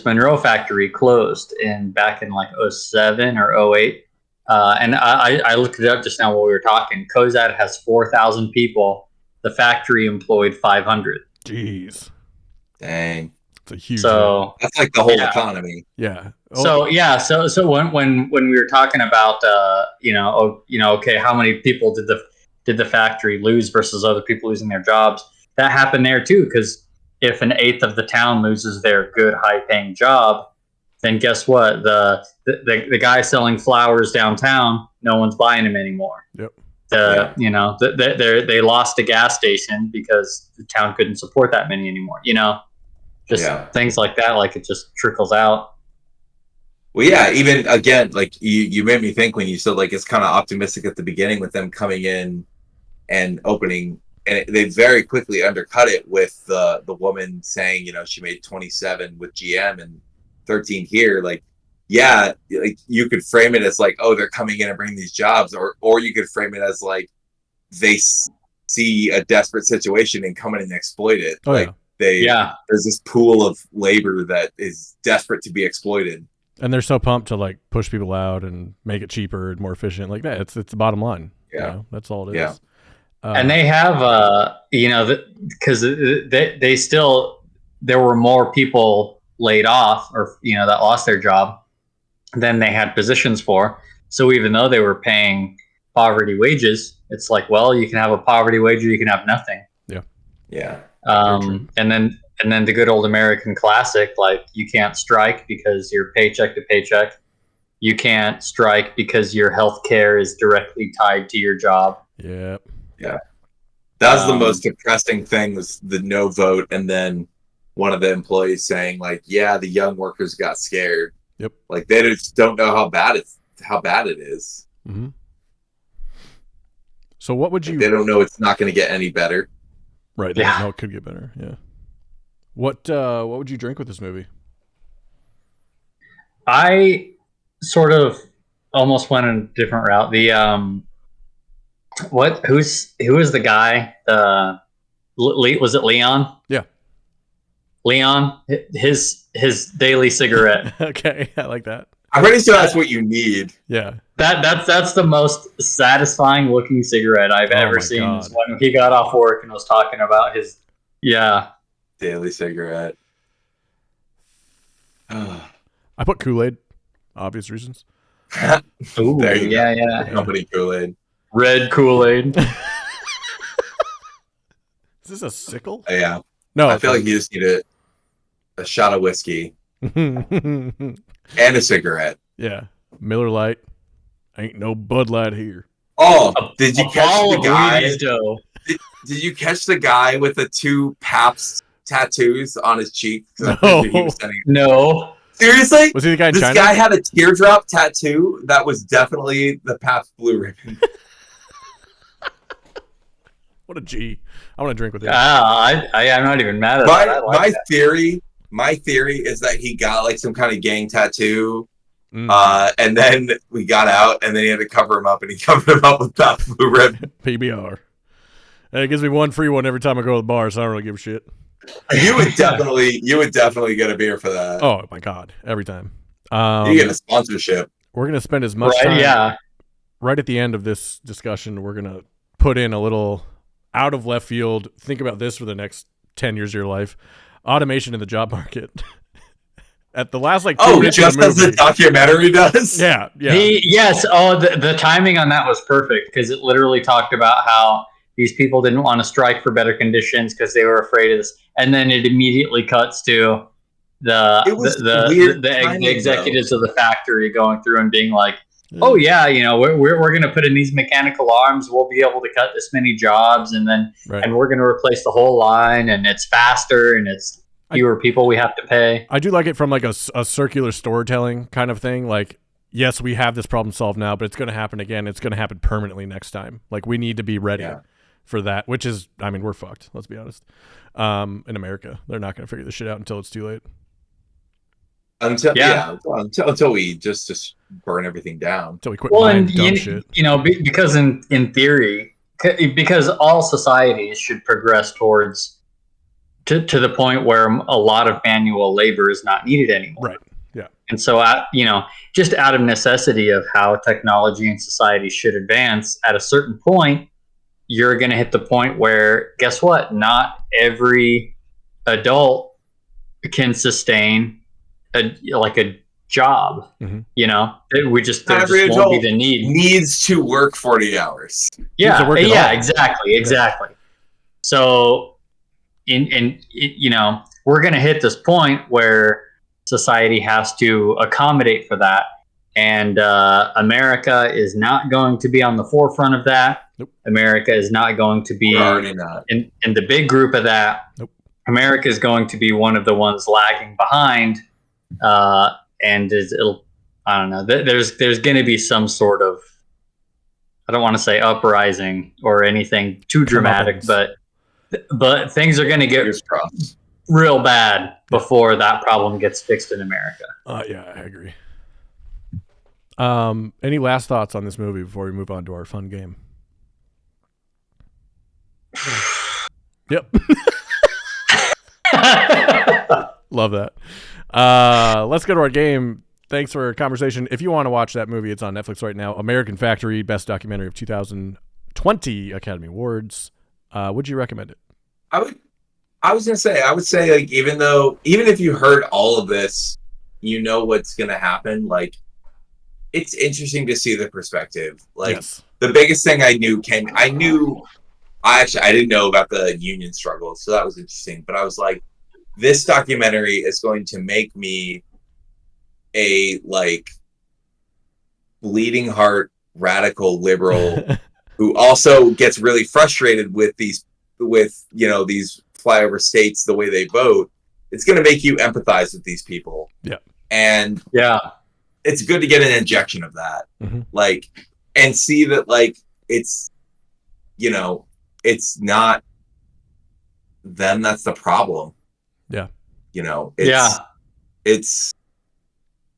Monroe factory closed back in like 07 or 08. And I looked it up just now while we were talking. Cozad has 4,000 people. The factory employed 500. Jeez. Dang. It's a huge. So that's like the whole economy. Yeah. Oh. So when we were talking about okay, how many people did the factory lose versus other people losing their jobs? That happened there too, because if an eighth of the town loses their good high paying job, then guess what? The guy selling flowers downtown, no one's buying him anymore. Yep. They lost a gas station because the town couldn't support that many anymore. Things like that. Like it just trickles out. Well, yeah. Even again, like you made me think when you said like it's kind of optimistic at the beginning with them coming in and opening, and they very quickly undercut it with the woman saying, she made 27 with GM and 13 here. Like, yeah, like you could frame it as like, oh, they're coming in and bringing these jobs, or you could frame it as like they see a desperate situation and come in and exploit it. There's this pool of labor that is desperate to be exploited, and they're so pumped to like push people out and make it cheaper and more efficient. Like that, it's the bottom line. Yeah, that's all it is. Yeah. And they have, because they still, there were more people laid off or, that lost their job than they had positions for. So even though they were paying poverty wages, it's like, well, you can have a poverty wage or you can have nothing. Yeah. Yeah. And then the good old American classic, like you can't strike because you're paycheck to paycheck. You can't strike because your health care is directly tied to your job. Yep. Yeah, that was the most depressing thing, was the no vote, and then one of the employees saying like, "Yeah, the young workers got scared." Yep, like they just don't know how bad it is. Mm-hmm. So what would you? They don't know it's not going to get any better. Right. They don't know it could get better. Yeah. What would you drink with this movie? I sort of almost went in a different route. The who was the guy? Was it Leon? Yeah. Leon, his daily cigarette. Okay, I like that. I'm pretty sure that's what you need. Yeah. That's the most satisfying looking cigarette I've ever seen. When he got off work and was talking about his daily cigarette. I put Kool-Aid, obvious reasons. Ooh, there you go. Yeah. Company Kool-Aid. Red Kool-Aid. Is this a sickle? Yeah. No. I feel like you just need a shot of whiskey and a cigarette. Yeah. Miller Lite. Ain't no Bud Light here. Oh, did you catch the guy? Did you catch the guy with the 2 Pabst tattoos on his cheek? No. Seriously? Was he the guy in China? This guy had a teardrop tattoo that was definitely the Pabst Blue Ribbon. What a G. I want to drink with him. I'm not even mad at that. My theory is that he got like some kind of gang tattoo, and then we got out, and then he had to cover him up, and he covered him up with Pabst Blue Ribbon. PBR. And it gives me one free one every time I go to the bar, so I don't really give a shit. You would definitely get a beer for that. Oh my god, every time. You get a sponsorship. We're gonna spend as much time. Yeah. Right at the end of this discussion, we're gonna put in a little out of left field. Think about this for the next 10 years of your life. Automation in the job market. At the last 2 minutes just of the movie, as the documentary does. Yeah. Yes. Oh, the timing on that was perfect because it literally talked about how these people didn't want to strike for better conditions because they were afraid of this, and then it immediately cuts to the executives of the factory going through and being like, "Oh yeah, we're going to put in these mechanical arms. We'll be able to cut this many jobs, and then and we're going to replace the whole line, and it's faster, and it's fewer people we have to pay." I do like it from like a circular storytelling kind of thing. Like, yes, we have this problem solved now, but it's going to happen again. It's going to happen permanently next time. Like, we need to be ready for that, which is, I mean, we're fucked. Let's be honest. In America, they're not going to figure this shit out until it's too late. Until we just burn everything down. Until we quit buying dumb shit. Because in theory, because all societies should progress towards to the point where a lot of manual labor is not needed anymore. Right. Yeah. And so, just out of necessity of how technology and society should advance, at a certain point, you're going to hit the point where, guess what? Not every adult can sustain a job. Mm-hmm. There just won't be the need. Needs to work 40 hours. Yeah. Exactly. So, we're going to hit this point where society has to accommodate for that. And America is not going to be on the forefront of that. Nope. America is not going to be in the big group of that. Nope. America is going to be one of the ones lagging behind. And it'll, I don't know, there's going to be some sort of, I don't want to say uprising or anything too dramatic, but things are going to get real bad before that problem gets fixed in America. Yeah, I agree. Any last thoughts on this movie before we move on to our fun game? Yep. Love that. Let's go to our game. Thanks for our conversation. If you want to watch that movie, it's on Netflix right now. American Factory, best documentary of 2020 Academy Awards. Would you recommend it? I would say like even if you heard all of this, you know what's gonna happen. Like, it's interesting to see the perspective. Like, yes. The biggest thing I didn't know about the union struggle, so that was interesting. But I was like, this documentary is going to make me a like bleeding heart radical liberal who also gets really frustrated with these flyover states, the way they vote. It's going to make you empathize with these people. Yeah. And it's good to get an injection of that. Mm-hmm. Like, and see that like it's not them that's the problem. Yeah. It's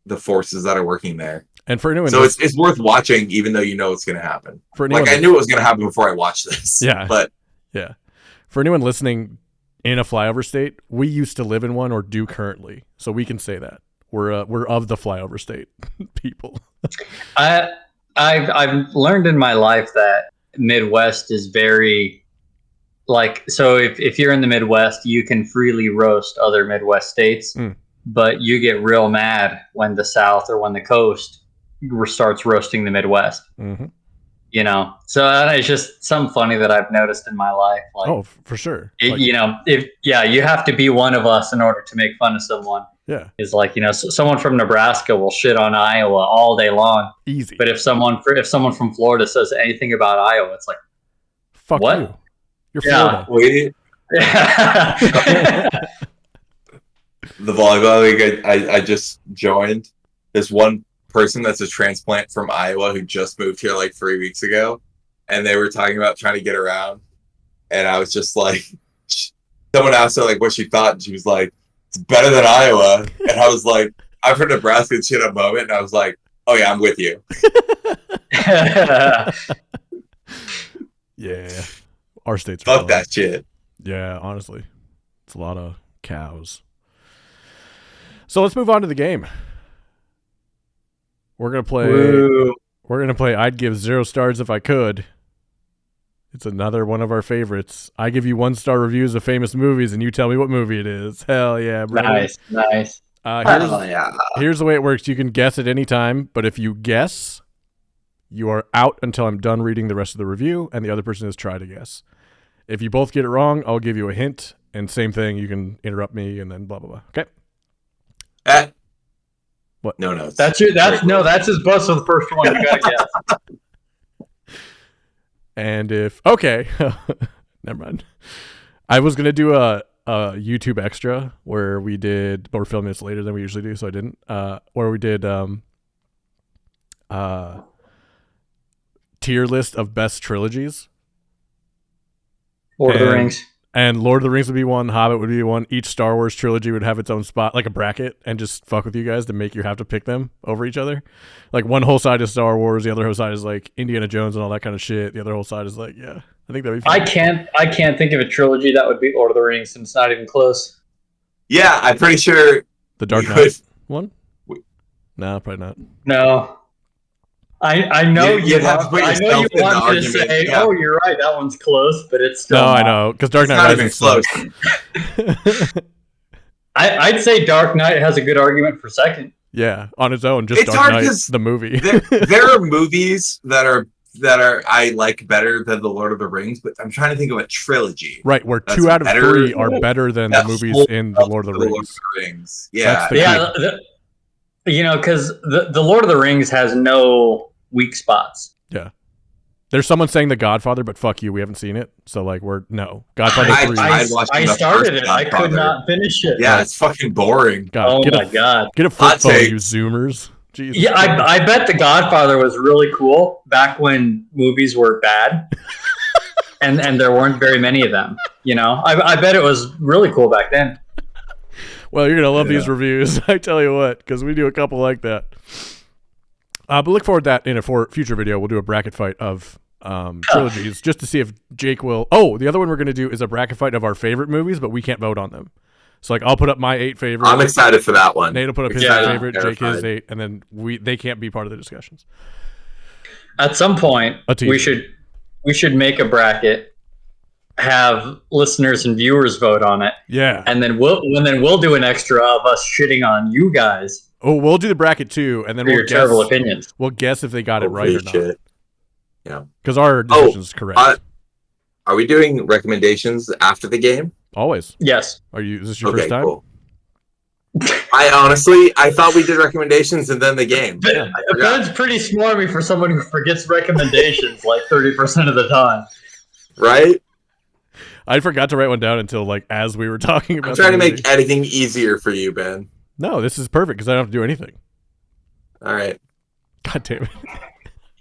the forces that are working there. And for anyone, so it's worth watching, even though you know it's going to happen. For anyone, I knew it was going to happen before I watched this. Yeah, but yeah. For anyone listening in a flyover state, we used to live in one or do currently, so we can say that we're of the flyover state people. I've learned in my life that Midwest is very like, so if you're in the Midwest, you can freely roast other Midwest states. But you get real mad when the South or when the coast starts roasting the Midwest. Mm-hmm. So it's just something funny that I've noticed in my life. Like, oh, for sure. You have to be one of us in order to make fun of someone. Yeah, is like, someone from Nebraska will shit on Iowa all day long. Easy. But if someone from Florida says anything about Iowa, it's like, fuck what? You. You're Florida. The volleyball league I just joined. There's one person that's a transplant from Iowa who just moved here like 3 weeks ago, and they were talking about trying to get around, and I was just like, someone asked her like what she thought, and she was like, it's better than Iowa, and I was like, I'm from Nebraska and shit a moment, and I was like, oh yeah, I'm with you. Yeah, our state's fuck that shit. Yeah, honestly, it's a lot of cows. So let's move on to the game. We're gonna play I'd give 0 stars if I could. It's another one of our favorites. I give you 1-star reviews of famous movies, and you tell me what movie it is. Hell yeah, bro. Nice. Here's the way it works. You can guess at any time, but if you guess, you are out until I'm done reading the rest of the review, and the other person has tried to guess. If you both get it wrong, I'll give you a hint, and same thing, you can interrupt me, and then blah blah blah. Okay. What? No. That's his bust for the first one. You gotta guess. And if never mind. I was gonna do a YouTube extra where we're filming this later than we usually do, so I didn't. Where we did tier list of best trilogies. Lord of the Rings. And Lord of the Rings would be one, Hobbit would be one. Each Star Wars trilogy would have its own spot, like a bracket, and just fuck with you guys to make you have to pick them over each other. Like one whole side is Star Wars, the other whole side is like Indiana Jones and all that kind of shit. The other whole side is like, yeah, I think that'd be fun. I can't think of a trilogy that would beat Lord of the Rings, and it's not even close. Yeah, I'm pretty sure the Dark Knight one. No, probably not. No. I know you want to say, yeah. oh, you're right, that one's close, but it's still no, I know, because Dark Knight Rises close. I'd say Dark Knight has a good argument for second. Yeah, on its own, just it's Dark hard Knight, the movie. there are movies that are I like better than the Lord of the Rings, but I'm trying to think of a trilogy. Right, where 2 out of 3 are better than the movies in the Lord of the Rings. Yeah. because the Lord of the Rings has no weak spots. Yeah. There's someone saying The Godfather, but fuck you, we haven't seen it. So like Godfather 3. I started it. I could not finish it. Yeah, it's fucking boring. God, God. Get a flip phone, you Zoomers. Jesus. Yeah, I bet The Godfather was really cool back when movies were bad. and there weren't very many of them. I bet it was really cool back then. Well, you're going to love these reviews. I tell you what, because we do a couple like that. But look forward to that in a future video. We'll do a bracket fight of trilogies just to see if Jake will. Oh, the other one we're going to do is a bracket fight of our favorite movies, but we can't vote on them. So like I'll put up my 8 favorites. I'm excited for that one. Nate will put up his favorite, Jake his 8, and then they can't be part of the discussions. At some point, we should make a bracket, have listeners and viewers vote on it. Yeah. And then we'll do an extra of us shitting on you guys. Oh, we'll do the bracket too, and then we'll guess terrible opinions. We'll guess if they got it right or not. Yeah. Because our decision is correct. Are we doing recommendations after the game? Always. Yes. Is this your first time? Cool. I thought we did recommendations and then the game. Ben's pretty smarmy for someone who forgets recommendations like 30% of the time. Right? I forgot to write one down until like as we were talking about. I'm trying to make editing easier for you, Ben. No, this is perfect because I don't have to do anything. All right. God damn it.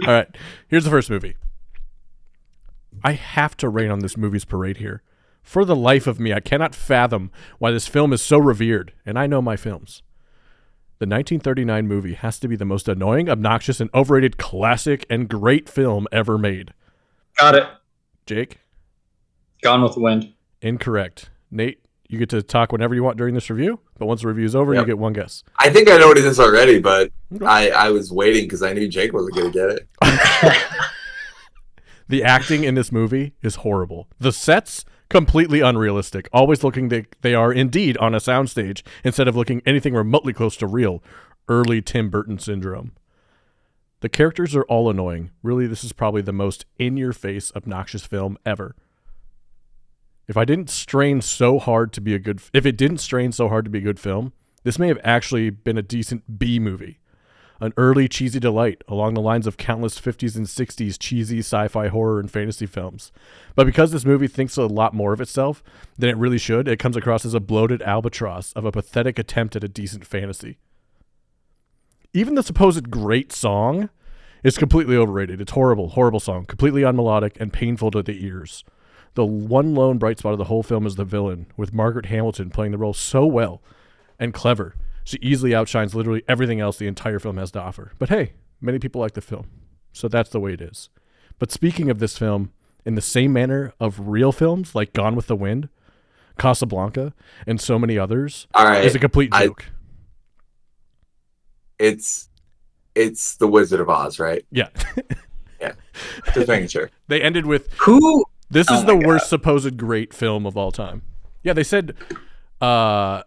All right. Here's the first movie. I have to rain on this movie's parade here. For the life of me, I cannot fathom why this film is so revered, and I know my films. The 1939 movie has to be the most annoying, obnoxious, and overrated classic and great film ever made. Got it. Jake? Gone with the Wind. Incorrect. Nate, you get to talk whenever you want during this review, but once the review is over, you get one guess. I think I know what it is already, but I was waiting because I knew Jake wasn't going to get it. The acting in this movie is horrible. The sets, completely unrealistic, always looking they are indeed on a soundstage instead of looking anything remotely close to real. Early Tim Burton syndrome. The characters are all annoying. Really, this is probably the most in-your-face, obnoxious film ever. If it didn't strain so hard to be a good film, this may have actually been a decent B movie. An early cheesy delight along the lines of countless 50s and 60s cheesy sci-fi horror and fantasy films. But because this movie thinks a lot more of itself than it really should, it comes across as a bloated albatross of a pathetic attempt at a decent fantasy. Even the supposed great song is completely overrated. It's horrible, horrible song, completely unmelodic and painful to the ears. The one lone bright spot of the whole film is the villain, with Margaret Hamilton playing the role so well and clever. She easily outshines literally everything else the entire film has to offer. But hey, many people like the film, so that's the way it is. But speaking of this film, in the same manner of real films like Gone with the Wind, Casablanca, and so many others, is a complete joke. It's The Wizard of Oz, right? Yeah. Yeah. Just making sure. They ended with who? This is the worst supposed great film of all time. Yeah, they said the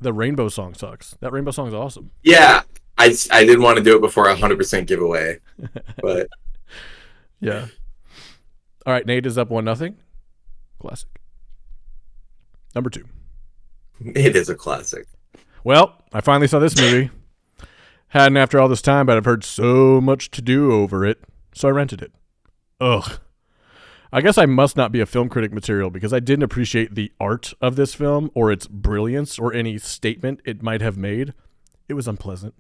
Rainbow Song sucks. That Rainbow Song is awesome. Yeah, I didn't want to do it before a 100% giveaway, but yeah. All right, Nate is up 1-0. Classic. Number 2. It is a classic. Well, I finally saw this movie. Hadn't after all this time, but I've heard so much to do over it, so I rented it. Ugh. I guess I must not be a film critic material because I didn't appreciate the art of this film or its brilliance or any statement it might have made. It was unpleasant.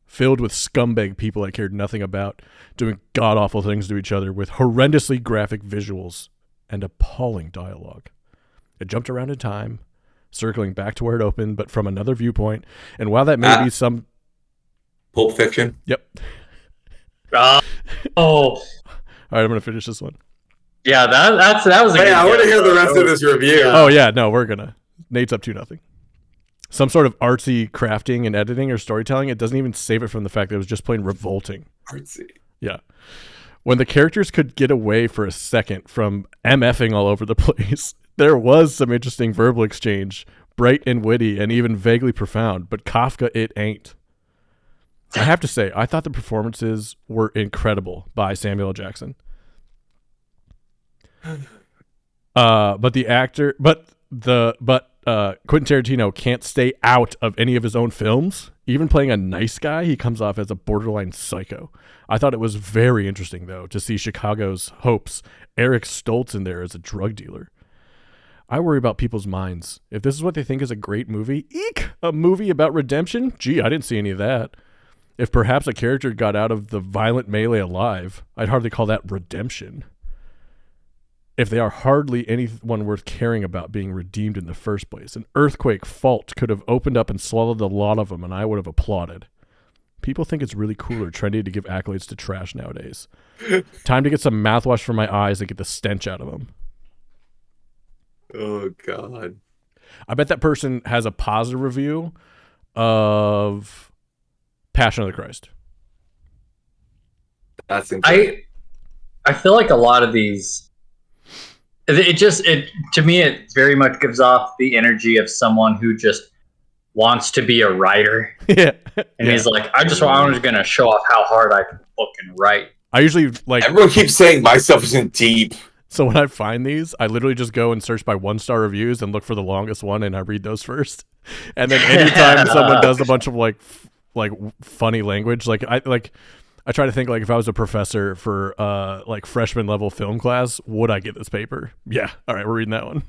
Filled with scumbag people I cared nothing about, doing god-awful things to each other with horrendously graphic visuals and appalling dialogue. It jumped around in time, circling back to where it opened, but from another viewpoint. And while that may be some... Pulp Fiction? Yep. Oh. All right, I'm going to finish this one. Yeah, that was a good I want to hear the rest of this review. Yeah. Oh, yeah, no, we're going to. Nate's up 2-0. Some sort of artsy crafting and editing or storytelling. It doesn't even save it from the fact that it was just plain revolting. Artsy. Yeah. When the characters could get away for a second from MFing all over the place, there was some interesting verbal exchange, bright and witty and even vaguely profound, but Kafka it ain't. I have to say, I thought the performances were incredible by Samuel L. Jackson. But the actor, but Quentin Tarantino can't stay out of any of his own films. Even playing a nice guy, he comes off as a borderline psycho. I thought it was very interesting, though, to see Chicago's hopes, Eric Stoltz in there as a drug dealer. I worry about people's minds. If this is what they think is a great movie, eek! A movie about redemption? Gee, I didn't see any of that. If perhaps a character got out of the violent melee alive, I'd hardly call that redemption. If they are hardly anyone worth caring about being redeemed in the first place, an earthquake fault could have opened up and swallowed a lot of them, and I would have applauded. People think it's really cool or trendy to give accolades to trash nowadays. Time to get some mouthwash from my eyes and get the stench out of them. Oh, God. I bet that person has a positive review of Passion of the Christ. That's insane. I feel like a lot of these, it to me, it very much gives off the energy of someone who just wants to be a writer. Yeah. And he's like, I'm just going to show off how hard I can fucking write. I usually like... Everyone keeps saying myself isn't deep. So when I find these, I literally just go and search by 1-star reviews and look for the longest one, and I read those first. And then anytime someone does a bunch of like funny language, I try to think, like, if I was a professor for like freshman level film class, would I get this paper? Yeah. All right, we're reading that one.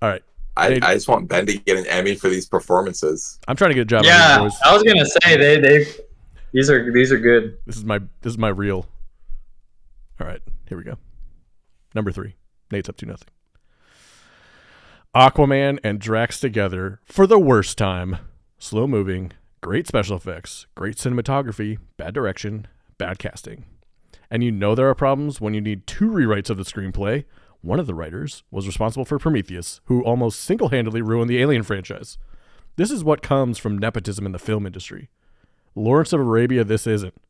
All right. I just want Ben to get an Emmy for these performances. I'm trying to get a job. Yeah, I was gonna say these are good. This is my reel. All right, here we go. Number 3. Nate's up 2-0. Aquaman and Drax together for the worst time. Slow moving, great special effects, great cinematography, bad direction, bad casting. And you know there are problems when you need 2 rewrites of the screenplay. One of the writers was responsible for Prometheus, who almost single-handedly ruined the Alien franchise. This is what comes from nepotism in the film industry. Lawrence of Arabia, this isn't.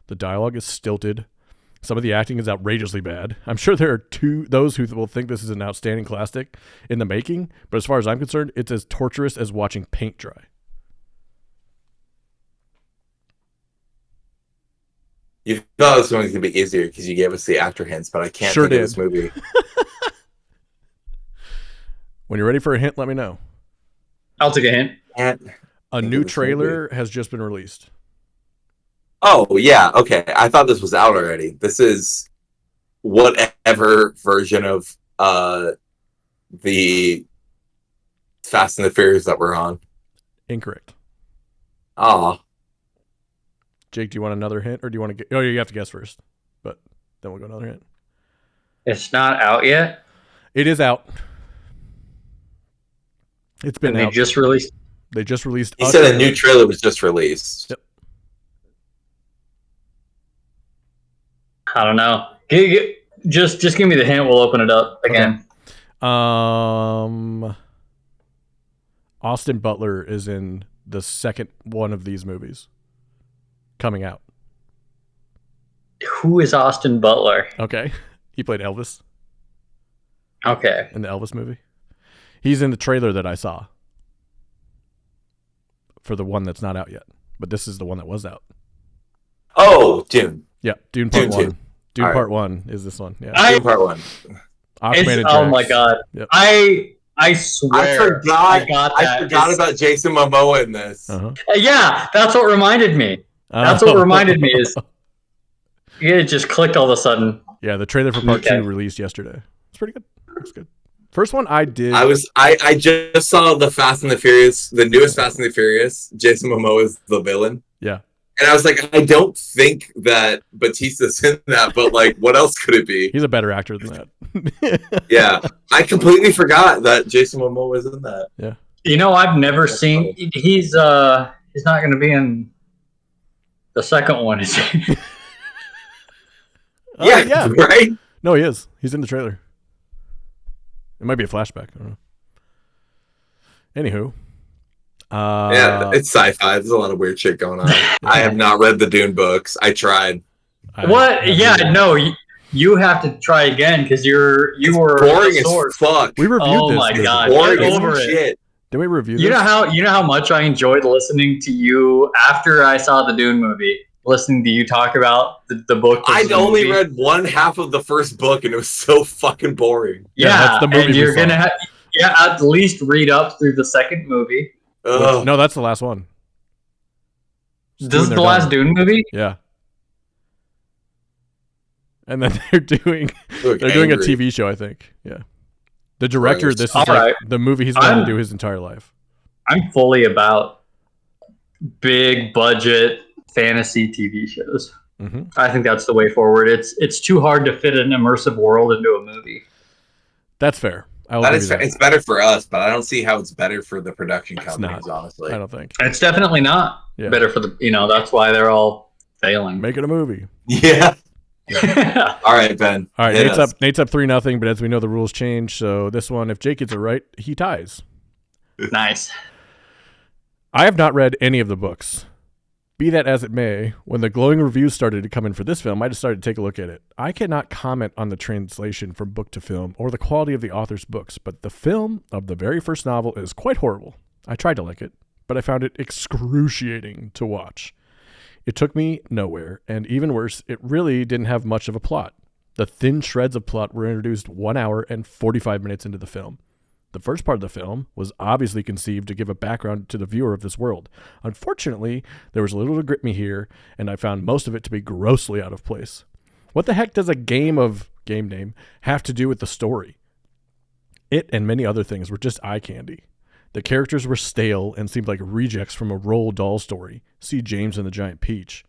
The dialogue is stilted. Some of the acting is outrageously bad. I'm sure there are those who will think this is an outstanding classic in the making, but as far as I'm concerned, it's as torturous as watching paint dry. You thought this one was going to be easier because you gave us the after hints, but I can't think of this movie. When you're ready for a hint, let me know. I'll take a hint. A new trailer has just been released. Oh, yeah. Okay. I thought this was out already. This is whatever version of the Fast and the Furious that we're on. Incorrect. Ah. Jake, do you want another hint, or do you want to get... Oh, you have to guess first, but then we'll go another hint. It's not out yet? It is out. It's been out. They just released... He said a new trailer was just released. Yep. I don't know. Just give me the hint. We'll open it up again. Okay. Austin Butler is in the second one of these movies coming out. Who is Austin Butler? Okay. He played Elvis. Okay. In the Elvis movie. He's in the trailer that I saw for the one that's not out yet. But this is the one that was out. Oh, Dune. Yeah, Dune Part 1. 2. Dune All Part 1 is this one. Yeah. Dune Part 1. Aquaman and Oh Drax. my god. Yep. I swear. I forgot about Jason Momoa in this. Uh-huh. Yeah, that's what reminded me. That's what reminded me is it just clicked all of a sudden. Yeah, the trailer for Part 2 released yesterday. It's pretty good. It's good. First one I did. I just saw the Fast and the Furious, the newest Fast and the Furious. Jason Momoa is the villain. Yeah. And I was like, I don't think that Batista's in that, but like, what else could it be? He's a better actor than that. Yeah. I completely forgot that Jason Momoa was in that. Yeah. You know, I've never seen. He's not going to be in the second one, is he? Yeah. Right. No, he is. He's in the trailer. It might be a flashback. I don't know. Anywho. Yeah, it's sci-fi. There's a lot of weird shit going on. I have not read the Dune books. I tried. You have to try again because you were boring as fuck. We reviewed this. Oh my god, boring get over as it. shit. Did we review this? You know how much I enjoyed listening to you after I saw the Dune movie. listening to you talk about the book. I'd only read one half of the first book, and it was so fucking boring. Yeah, that's the movie and you're we saw. gonna at least read up through the second movie. No, that's the last one. This is the last Dune movie? Yeah. And then they're doing a TV show, I think. Yeah. The director, this is like the movie he's going to do his entire life. I'm fully about big budget fantasy TV shows. Mm-hmm. I think that's the way forward. It's too hard to fit an immersive world into a movie. That's fair. It's better for us, but I don't see how it's better for the production companies, honestly. I don't think. It's definitely not better for that's why they're all failing. Make it a movie. Yeah. All right, Ben. All right, Nate's up 3-0, but as we know, the rules change. So this one, if Jake gets it right, he ties. Nice. I have not read any of the books. Be that as it may, when the glowing reviews started to come in for this film, I decided to take a look at it. I cannot comment on the translation from book to film or the quality of the author's books, but the film of the very first novel is quite horrible. I tried to like it, but I found it excruciating to watch. It took me nowhere, and even worse, it really didn't have much of a plot. The thin shreds of plot were introduced 1 hour and 45 minutes into the film. The first part of the film was obviously conceived to give a background to the viewer of this world. Unfortunately, there was little to grip me here, and I found most of it to be grossly out of place. What the heck does a game name have to do with the story? It and many other things were just eye candy. The characters were stale and seemed like rejects from a Roald Dahl story. See James and the Giant Peach.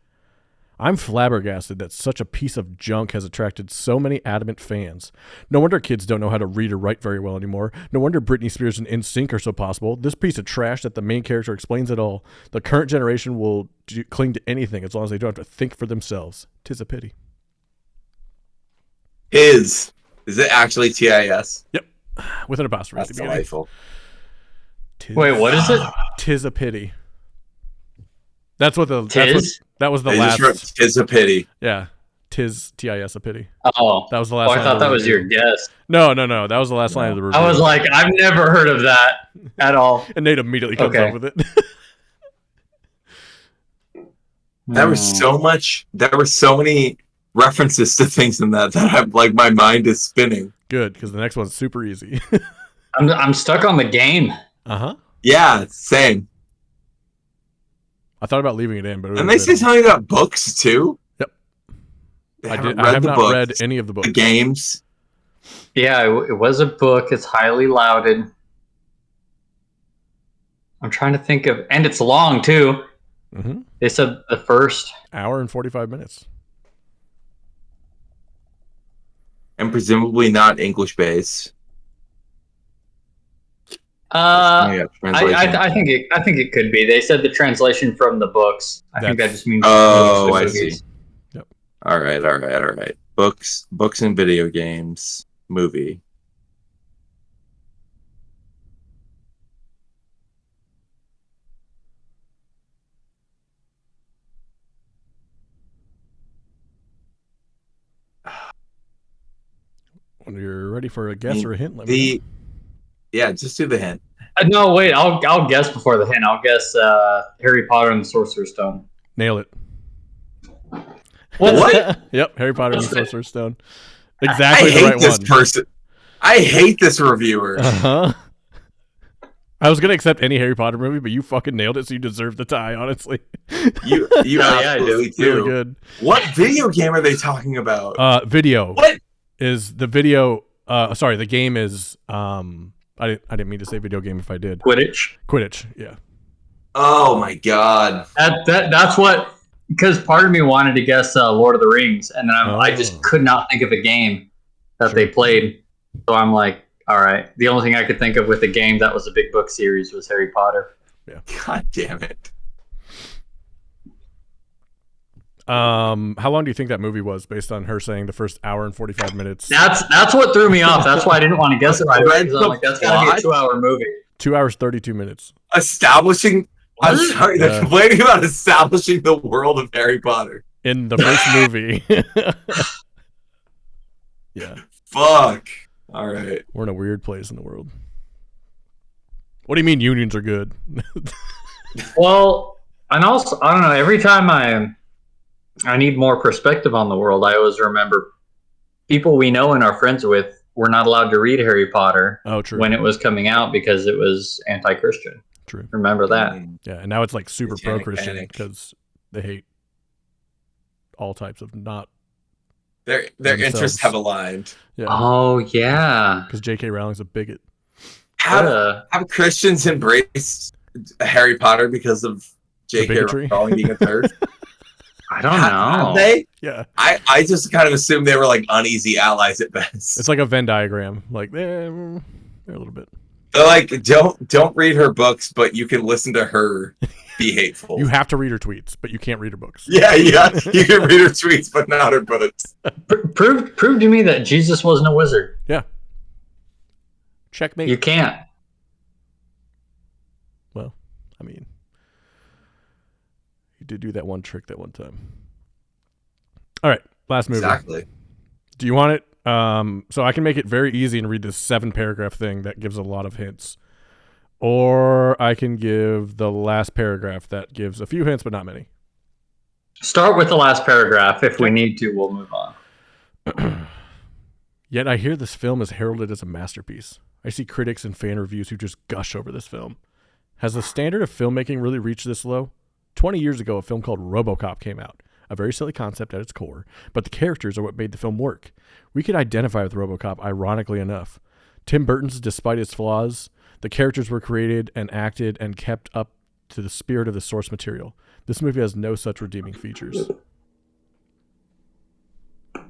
I'm flabbergasted that such a piece of junk has attracted so many adamant fans. No wonder kids don't know how to read or write very well anymore. No wonder Britney Spears and NSYNC are so possible. This piece of trash that the main character explains it all. The current generation will cling to anything as long as they don't have to think for themselves. 'Tis a pity. Is it actually TIS? Yep. With an apostrophe. That's delightful. Wait, what is it? 'Tis a pity. That was the last. Tis a pity. Yeah. Tis a pity. Oh. That was the last line. I thought that was your guess. No. That was the last line of the review. I was like, I've never heard of that at all. And Nate immediately comes up with it. There were so many references to things in that I'm like, my mind is spinning. Good, because the next one's super easy. I'm stuck on the game. Uh-huh. Yeah, same. I thought about leaving it in, but and they say something about books too. Yep. I have not read any of the books. The games. Yeah, it was a book. It's highly lauded. I'm trying to think of, and it's long too. Mm-hmm. They said the first hour and 45 minutes. And presumably not English based. I think it could be. They said the translation from the books. I think that just means. Oh, I see. Yep. All right. Books and video games movie. When you're ready for a guess or a hint, let me know. Yeah, just do the hint. No, wait. I'll guess before the hint. I'll guess Harry Potter and the Sorcerer's Stone. Nail it. What? Yep, Harry Potter and the Sorcerer's Stone. Exactly the right one. I hate this person. I hate this reviewer. Uh-huh. I was gonna accept any Harry Potter movie, but you fucking nailed it, so you deserve the tie. Honestly, you absolutely do. Really good. What video game are they talking about? Video. What is the video? Sorry, the game is. I didn't mean to say video game. If I did, Quidditch. Yeah. Oh my god. That's what. Because part of me wanted to guess Lord of the Rings, and then I just could not think of a game that they played. So I'm like, all right. The only thing I could think of with the game that was a big book series was Harry Potter. Yeah. God damn it. How long do you think that movie was, based on her saying the first hour and 45 minutes? That's what threw me off. That's why I didn't want to guess it right away. I'm like, that's gotta be a 2-hour movie. 2 hours 32 minutes. I'm sorry, they're complaining about establishing the world of Harry Potter in the first movie. Yeah. Fuck. All right. We're in a weird place in the world. What do you mean unions are good? Well, and also, I don't know, every time I need more perspective on the world. I always remember people we know and are friends with were not allowed to read Harry Potter when it was coming out because it was anti-Christian. True. Remember that? Yeah, and now it's like super pro-Christian panic. because they hate all types of not. Their themselves. interests have aligned. Yeah. Oh yeah. Because J.K. Rowling's a bigot. Have Christians embraced Harry Potter because of J.K. Rowling being a third? I don't know. Have they? Yeah. I just kind of assumed they were like uneasy allies at best. It's like a Venn diagram. Like they're a little bit. They're like, don't read her books, but you can listen to her be hateful. You have to read her tweets, but you can't read her books. Yeah. You can read her tweets, but not her books. Prove to me that Jesus wasn't a wizard. Yeah. Checkmate. You can't. Well, I mean, he did do that one trick that one time. All right, last movie. Exactly. Do you want it? So I can make it very easy and read this 7-paragraph thing that gives a lot of hints. Or I can give the last paragraph that gives a few hints, but not many. Start with the last paragraph. If we need to, we'll move on. Yet I hear this film is heralded as a masterpiece. I see critics and fan reviews who just gush over this film. Has the standard of filmmaking really reached this low? 20 years ago, a film called RoboCop came out. A very silly concept at its core, but the characters are what made the film work. We could identify with RoboCop, ironically enough. Tim Burton's, despite its flaws, the characters were created and acted and kept up to the spirit of the source material. This movie has no such redeeming features. I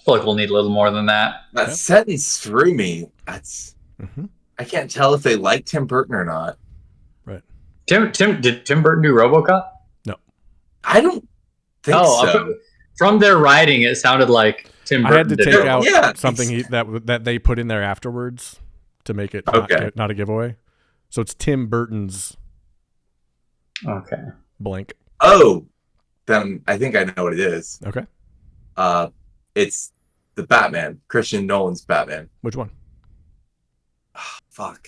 feel like we'll need a little more than that. That sentence threw me. That's I can't tell if they like Tim Burton or not. Right. Did Tim Burton do RoboCop? No. I don't think so. From their writing, it sounded like Tim Burton. I had to take out something it's... that they put in there afterwards to make it not a giveaway. So it's Tim Burton's blank. Oh, then I think I know what it is. Okay. It's the Batman, Christian Nolan's Batman. Which one? Oh, fuck.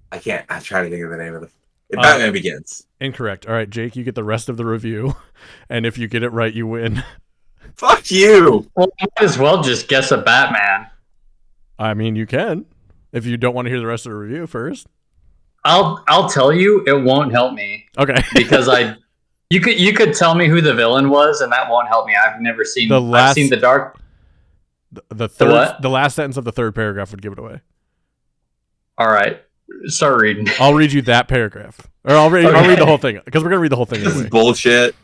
I can't. I'm trying to think of the name of it. Batman Begins. Incorrect. All right, Jake, you get the rest of the review, and if you get it right, you win. Fuck you. Well, you might as well just guess a Batman. I mean, you can. If you don't want to hear the rest of the review first. I'll tell you, it won't help me. Okay. Because you could tell me who the villain was, and that won't help me. I've never seen. I've seen The Dark. The last sentence of the third paragraph would give it away. All right, start reading. I'll read you that paragraph, or I'll read the whole thing because we're gonna read the whole thing. This is bullshit.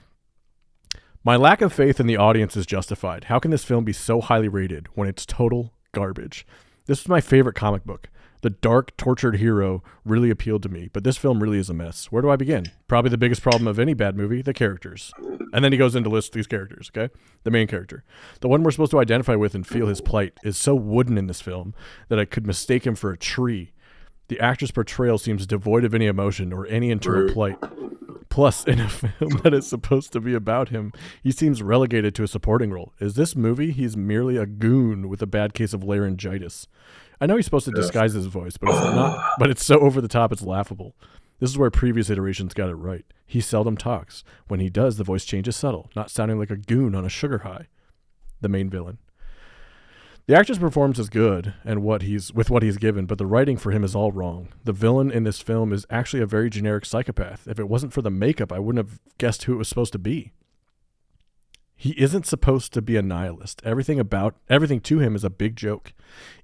My lack of faith in the audience is justified. How can this film be so highly rated when it's total garbage? This was my favorite comic book. The dark, tortured hero really appealed to me, but this film really is a mess. Where do I begin? Probably the biggest problem of any bad movie, the characters. And then he goes into list these characters, okay? The main character. The one we're supposed to identify with and feel his plight is so wooden in this film that I could mistake him for a tree. The actor's portrayal seems devoid of any emotion or any internal plight. Plus, in a film that is supposed to be about him, he seems relegated to a supporting role. Is this movie? He's merely a goon with a bad case of laryngitis. I know he's supposed to disguise his voice, but it's not. But it's so over the top, it's laughable. This is where previous iterations got it right. He seldom talks. When he does, the voice change is subtle, not sounding like a goon on a sugar high. The main villain. The actor's performance is good and what he's given, but the writing for him is all wrong. The villain in this film is actually a very generic psychopath. If it wasn't for the makeup, I wouldn't have guessed who it was supposed to be. He isn't supposed to be a nihilist. Everything to him is a big joke.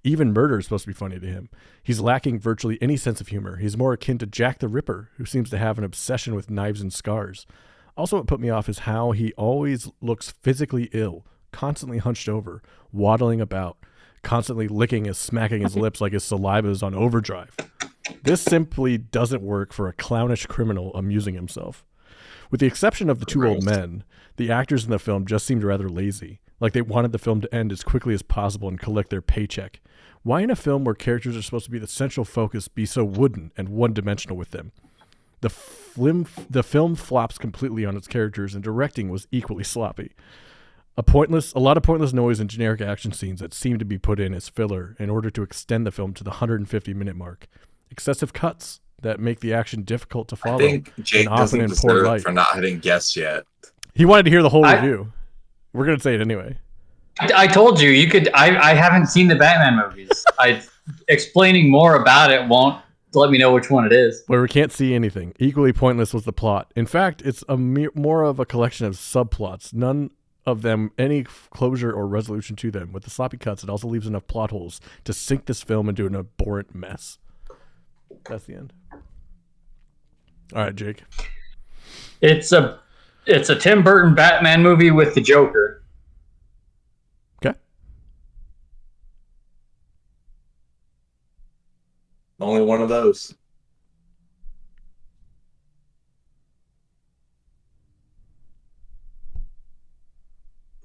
Even murder is supposed to be funny to him. He's lacking virtually any sense of humor. He's more akin to Jack the Ripper, who seems to have an obsession with knives and scars. Also, what put me off is how he always looks physically ill, constantly hunched over, waddling about, constantly licking and smacking his lips like his saliva is on overdrive. This simply doesn't work for a clownish criminal amusing himself. With the exception of the two old men, the actors in the film just seemed rather lazy, like they wanted the film to end as quickly as possible and collect their paycheck. Why in a film where characters are supposed to be the central focus be so wooden and one-dimensional with them? The film flops completely on its characters, and directing was equally sloppy. A lot of pointless noise and generic action scenes that seem to be put in as filler in order to extend the film to the 150-minute mark. Excessive cuts that make the action difficult to follow. I think Jake and often doesn't in poor deserve light. for not having guessed yet. He wanted to hear the whole review. We're gonna say it anyway. I told you could. I haven't seen the Batman movies. Explaining more about it won't let me know which one it is. Where we can't see anything. Equally pointless was the plot. In fact, it's more of a collection of subplots. None of them any closure or resolution to them. With the sloppy cuts, it also leaves enough plot holes to sink this film into an abhorrent mess. That's the end. All right, Jake. It's a Tim Burton Batman movie with the Joker. Okay. Only one of those.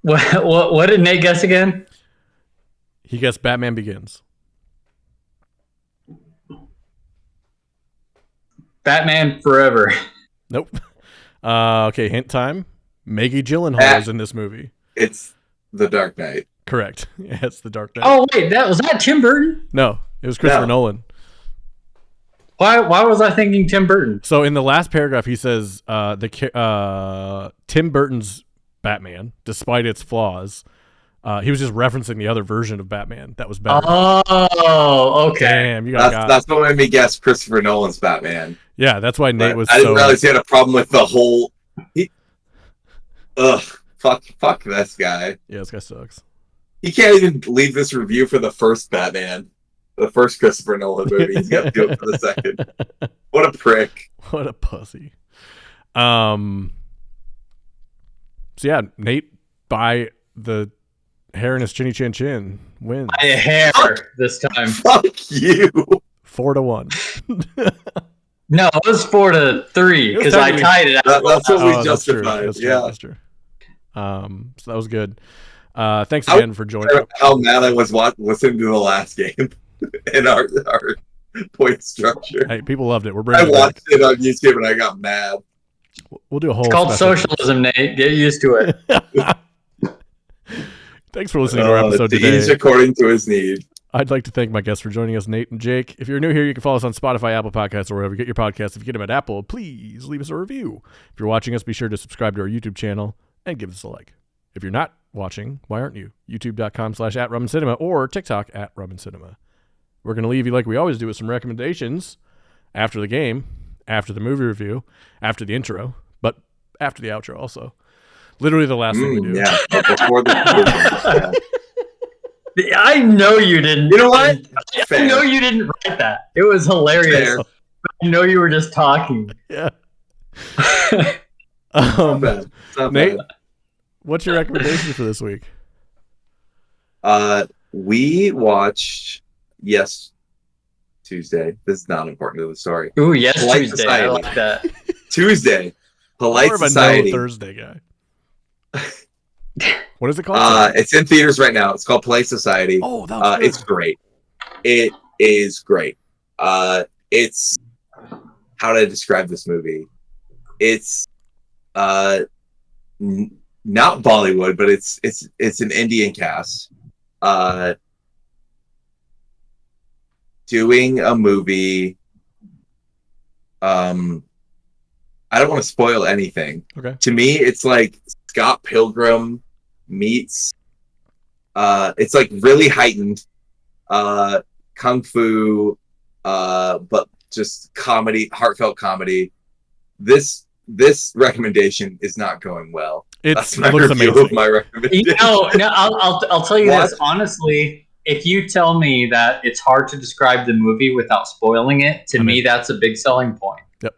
What did Nate guess again? He guessed Batman Begins. Batman Forever. Nope. Okay, hint time. Maggie Gyllenhaal is in this movie. It's The Dark Knight. Correct. Yeah, it's The Dark Knight. Oh wait, was that Tim Burton? No, it was Christopher Nolan. Why was I thinking Tim Burton? So in the last paragraph, he says Tim Burton's Batman, despite its flaws, he was just referencing the other version of Batman that was better. Oh, okay. Damn, you got That's what made me guess Christopher Nolan's Batman. Yeah, that's why Nate was. I didn't realize he had a problem with the whole. Fuck this guy. Yeah, this guy sucks. He can't even leave this review for the first Batman, the first Christopher Nolan movie. He's got to do it for the second. What a prick! What a pussy. So yeah, Nate by the hair in his chinny chin chin wins. By a hair this time. Fuck you. 4-1. No, it was 4-3 because I tied it. That's what we That's justified. True. Yeah, that's true. So that was good. Thanks again for joining. How mad I was listening to the last game in our point structure. Hey, people loved it. We're I bringing it watched it on YouTube and I got mad. We'll do a whole. It's called special. socialism, Nate. Get used to it. Thanks for listening to our episode today. Each according to his need. I'd like to thank my guests for joining us, Nate and Jake. If you're new here, you can follow us on Spotify, Apple Podcasts, or wherever you get your podcasts. If you get them at Apple, please leave us a review. If you're watching us, be sure to subscribe to our YouTube channel and give us a like. If you're not watching, why aren't you? YouTube.com/@RumandCinema or TikTok @RumandCinema. We're going to leave you like we always do with some recommendations after the game, after the movie review, after the intro, but after the outro also. Literally the last thing we do. Yeah, but before the I know you didn't. You know what? I know you didn't write that. It was hilarious. Fair. I know you were just talking. Yeah. Not bad. Not Nate, bad. what's your recommendation for this week? We watched Tuesday. This is not important to the story. Ooh, yes, Polite Tuesday. Society. I like that. Tuesday. Polite More of a Society. No Thursday guy. What is it called? It's in theaters right now. It's called Polite Society. Oh, that was It's great. It is great. It's how to describe this movie. It's not Bollywood, but it's an Indian cast doing a movie. I don't want to spoil anything. Okay. To me, it's like Scott Pilgrim meets. It's like really heightened kung fu, but just comedy, heartfelt comedy. This recommendation is not going well. That's my looks review amazing. of my recommendation. No, I'll tell you What? this honestly. If you tell me that it's hard to describe the movie without spoiling it, to me that's a big selling point. Yep.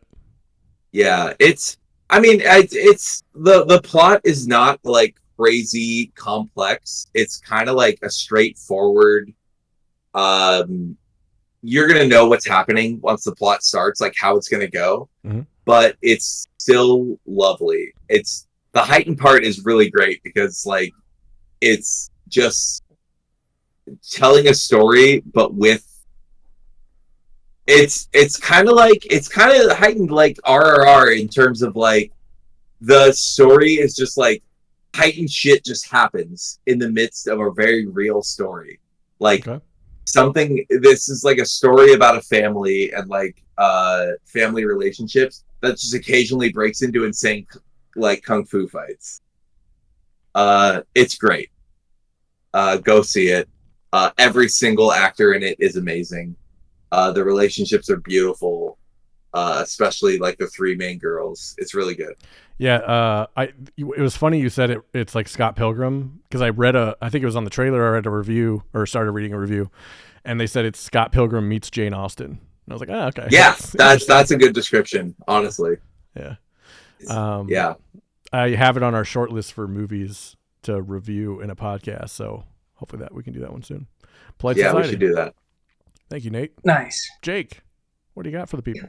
Yeah, it's the plot is not like crazy complex. It's kind of like a straightforward. You're gonna know what's happening once the plot starts, like how it's gonna go. Mm-hmm. But it's still lovely. It's the heightened part is really great because like it's just telling a story, but with it's kind of heightened like RRR in terms of like the story is just like heightened shit just happens in the midst of a very real story. Like This is like a story about a family and like family relationships that just occasionally breaks into insane like kung fu fights. It's great. Go see it. Every single actor in it is amazing. The relationships are beautiful, especially like the three main girls. It's really good. Yeah, it was funny you said it's like Scott Pilgrim, because I think it was on the trailer. I read a review or started reading a review, and they said it's Scott Pilgrim meets Jane Austen. And I was like, oh, okay. Yeah, that's a good description, honestly. Yeah. Yeah. I have it on our short list for movies to review in a podcast, so hopefully that we can do that one soon. Polite Society. We should do that. Thank you, Nate. Nice. Jake, what do you got for the people?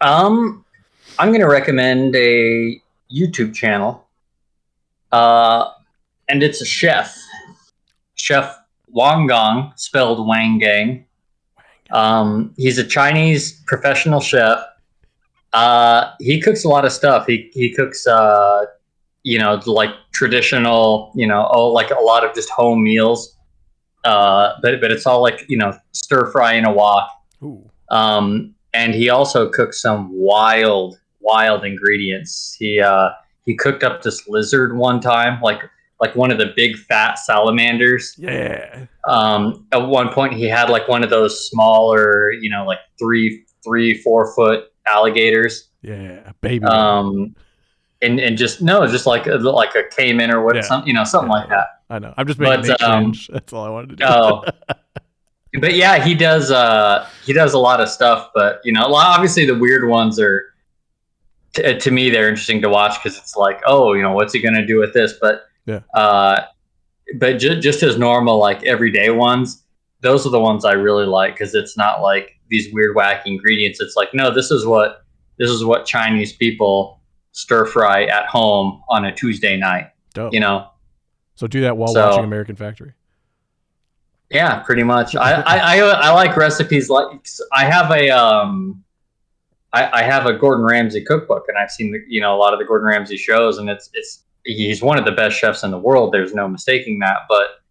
I'm going to recommend a YouTube channel, and it's a chef, Chef Wang Gong, spelled Wang Gang. He's a Chinese professional chef. He cooks a lot of stuff. He cooks, like traditional, like a lot of just home meals. But it's all like, stir fry in a wok. Ooh. And he also cooks some wild ingredients. He cooked up this lizard one time, like one of the big fat salamanders. Yeah. At one point he had like one of those smaller, like 3-4 foot alligators. Yeah, baby. And just like a caiman or what, something like that. I know. I'm just making Nate cringe. That's all I wanted to do. Oh. But yeah, he does a lot of stuff, but obviously the weird ones are to me they're interesting to watch because it's like, oh, what's he gonna do with this? But but just his normal like everyday ones, those are the ones I really like because it's not like these weird wacky ingredients. It's like, no, this is what Chinese people stir fry at home on a Tuesday night. Dope. So do that while watching American Factory. Yeah, pretty much. I like recipes. Like I have a Gordon Ramsay cookbook, and I've seen a lot of the Gordon Ramsay shows, and he's one of the best chefs in the world. There's no mistaking that, but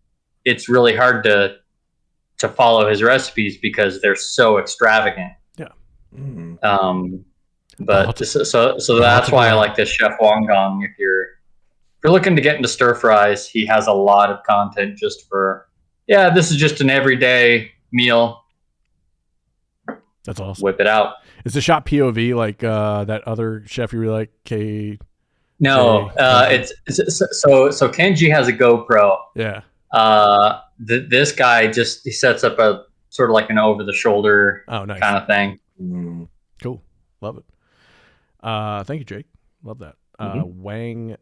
it's really hard to follow his recipes because they're so extravagant. Yeah. Mm-hmm. But so that's why I like this Chef Wang Gong. If you're looking to get into stir fries, he has a lot of content just for. Yeah, this is just an everyday meal. That's awesome. Whip it out. Is the shot POV like that other chef you really like, K? No, it's so Kenji has a GoPro. Yeah. This guy he sets up a sort of like an over the shoulder kind of thing. Cool, love it. Thank you, Jake. Love that. Wang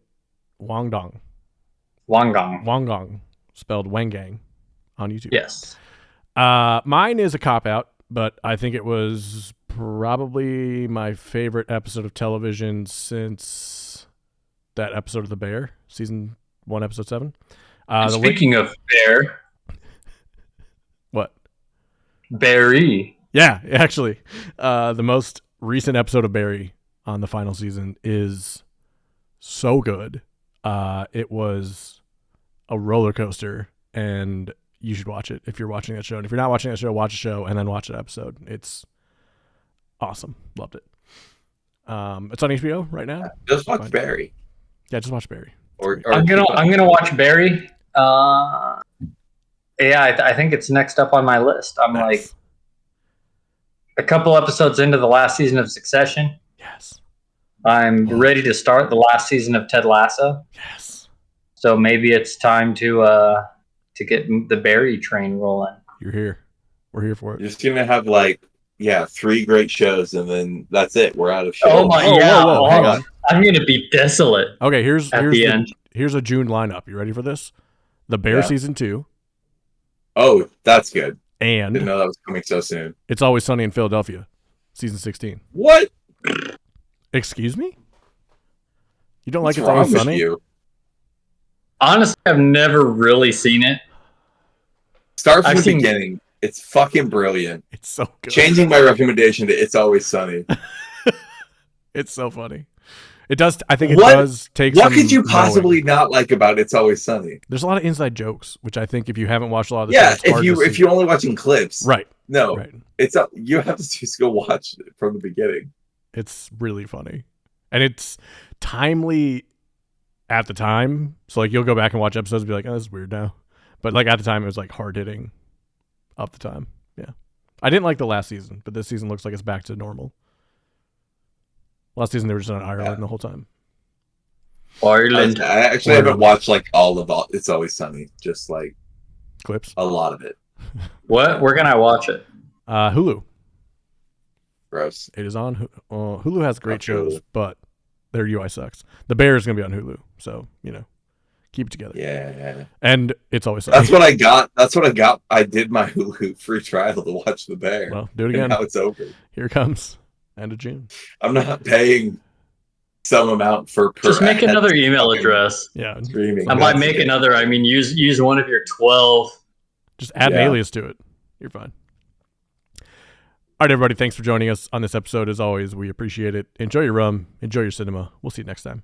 Gong, spelled Wang Gang. On YouTube. Yes. Mine is a cop-out, but I think it was probably my favorite episode of television since that episode of The Bear, season 1, episode 7. Speaking of Bear. What? Barry. Yeah, actually. The most recent episode of Barry on the final season is so good. It was a roller coaster, and you should watch it if you're watching that show. And if you're not watching that show, watch the show and then watch the episode. It's awesome. Loved it. It's on HBO right now. Just watch Barry. Yeah, just watch Barry. Or I'm gonna watch Barry. I think it's next up on my list. I'm like a couple episodes into the last season of Succession. Yes. I'm ready to start the last season of Ted Lasso. Yes. So maybe it's time to get the Barry train rolling. You're here. We're here for it. You're just gonna have 3 great shows, and then that's it. We're out of shows. Oh my! Whoa, hang on. I'm gonna be desolate. Okay, here's the end. Here's a June lineup. You ready for this? The Bear season 2. Oh, that's good. And didn't know that was coming so soon. It's Always Sunny in Philadelphia, season 16. What? Excuse me? You don't like It's Always Sunny? You? Honestly, I've never really seen it. Start from the beginning. It's fucking brilliant. It's so good. Changing my recommendation to It's Always Sunny. It's so funny. It does. I think it What- does take. What some could you knowing. possibly not like about It's Always Sunny? There's a lot of inside jokes, which I think if you haven't watched a lot of the Yeah, show, it's hard to if see. you're only watching clips, Right. No, Right. it's up. You have to just go watch it from the beginning. It's really funny, and it's timely at the time. So like you'll go back and watch episodes and be like, oh, this is weird now. But like at the time, it was like hard hitting up the time. Yeah. I didn't like the last season, but this season looks like it's back to normal. Last season, they were just in Ireland the whole time. Ireland. I actually haven't watched like all of It's Always Sunny, just like Clips. a lot of it. What? Where can I watch it? Hulu. Gross. It is on Hulu. Has great Not shows, Hulu. but their UI sucks. The Bear is going to be on Hulu, so keep it together. Yeah. And It's Always Sunny. That's what I got. That's what I got. I did my Hulu free trial to watch The Bear. Well, do it And again. now it's over. Here it comes. End of June. I'm not paying some amount for per Just make ad another email fucking address. Yeah. streaming. And by That's make it. another, I mean use one of your 12. Just add an Yeah. alias to it. You're fine. All right, everybody. Thanks for joining us on this episode. As always, we appreciate it. Enjoy your rum. Enjoy your cinema. We'll see you next time.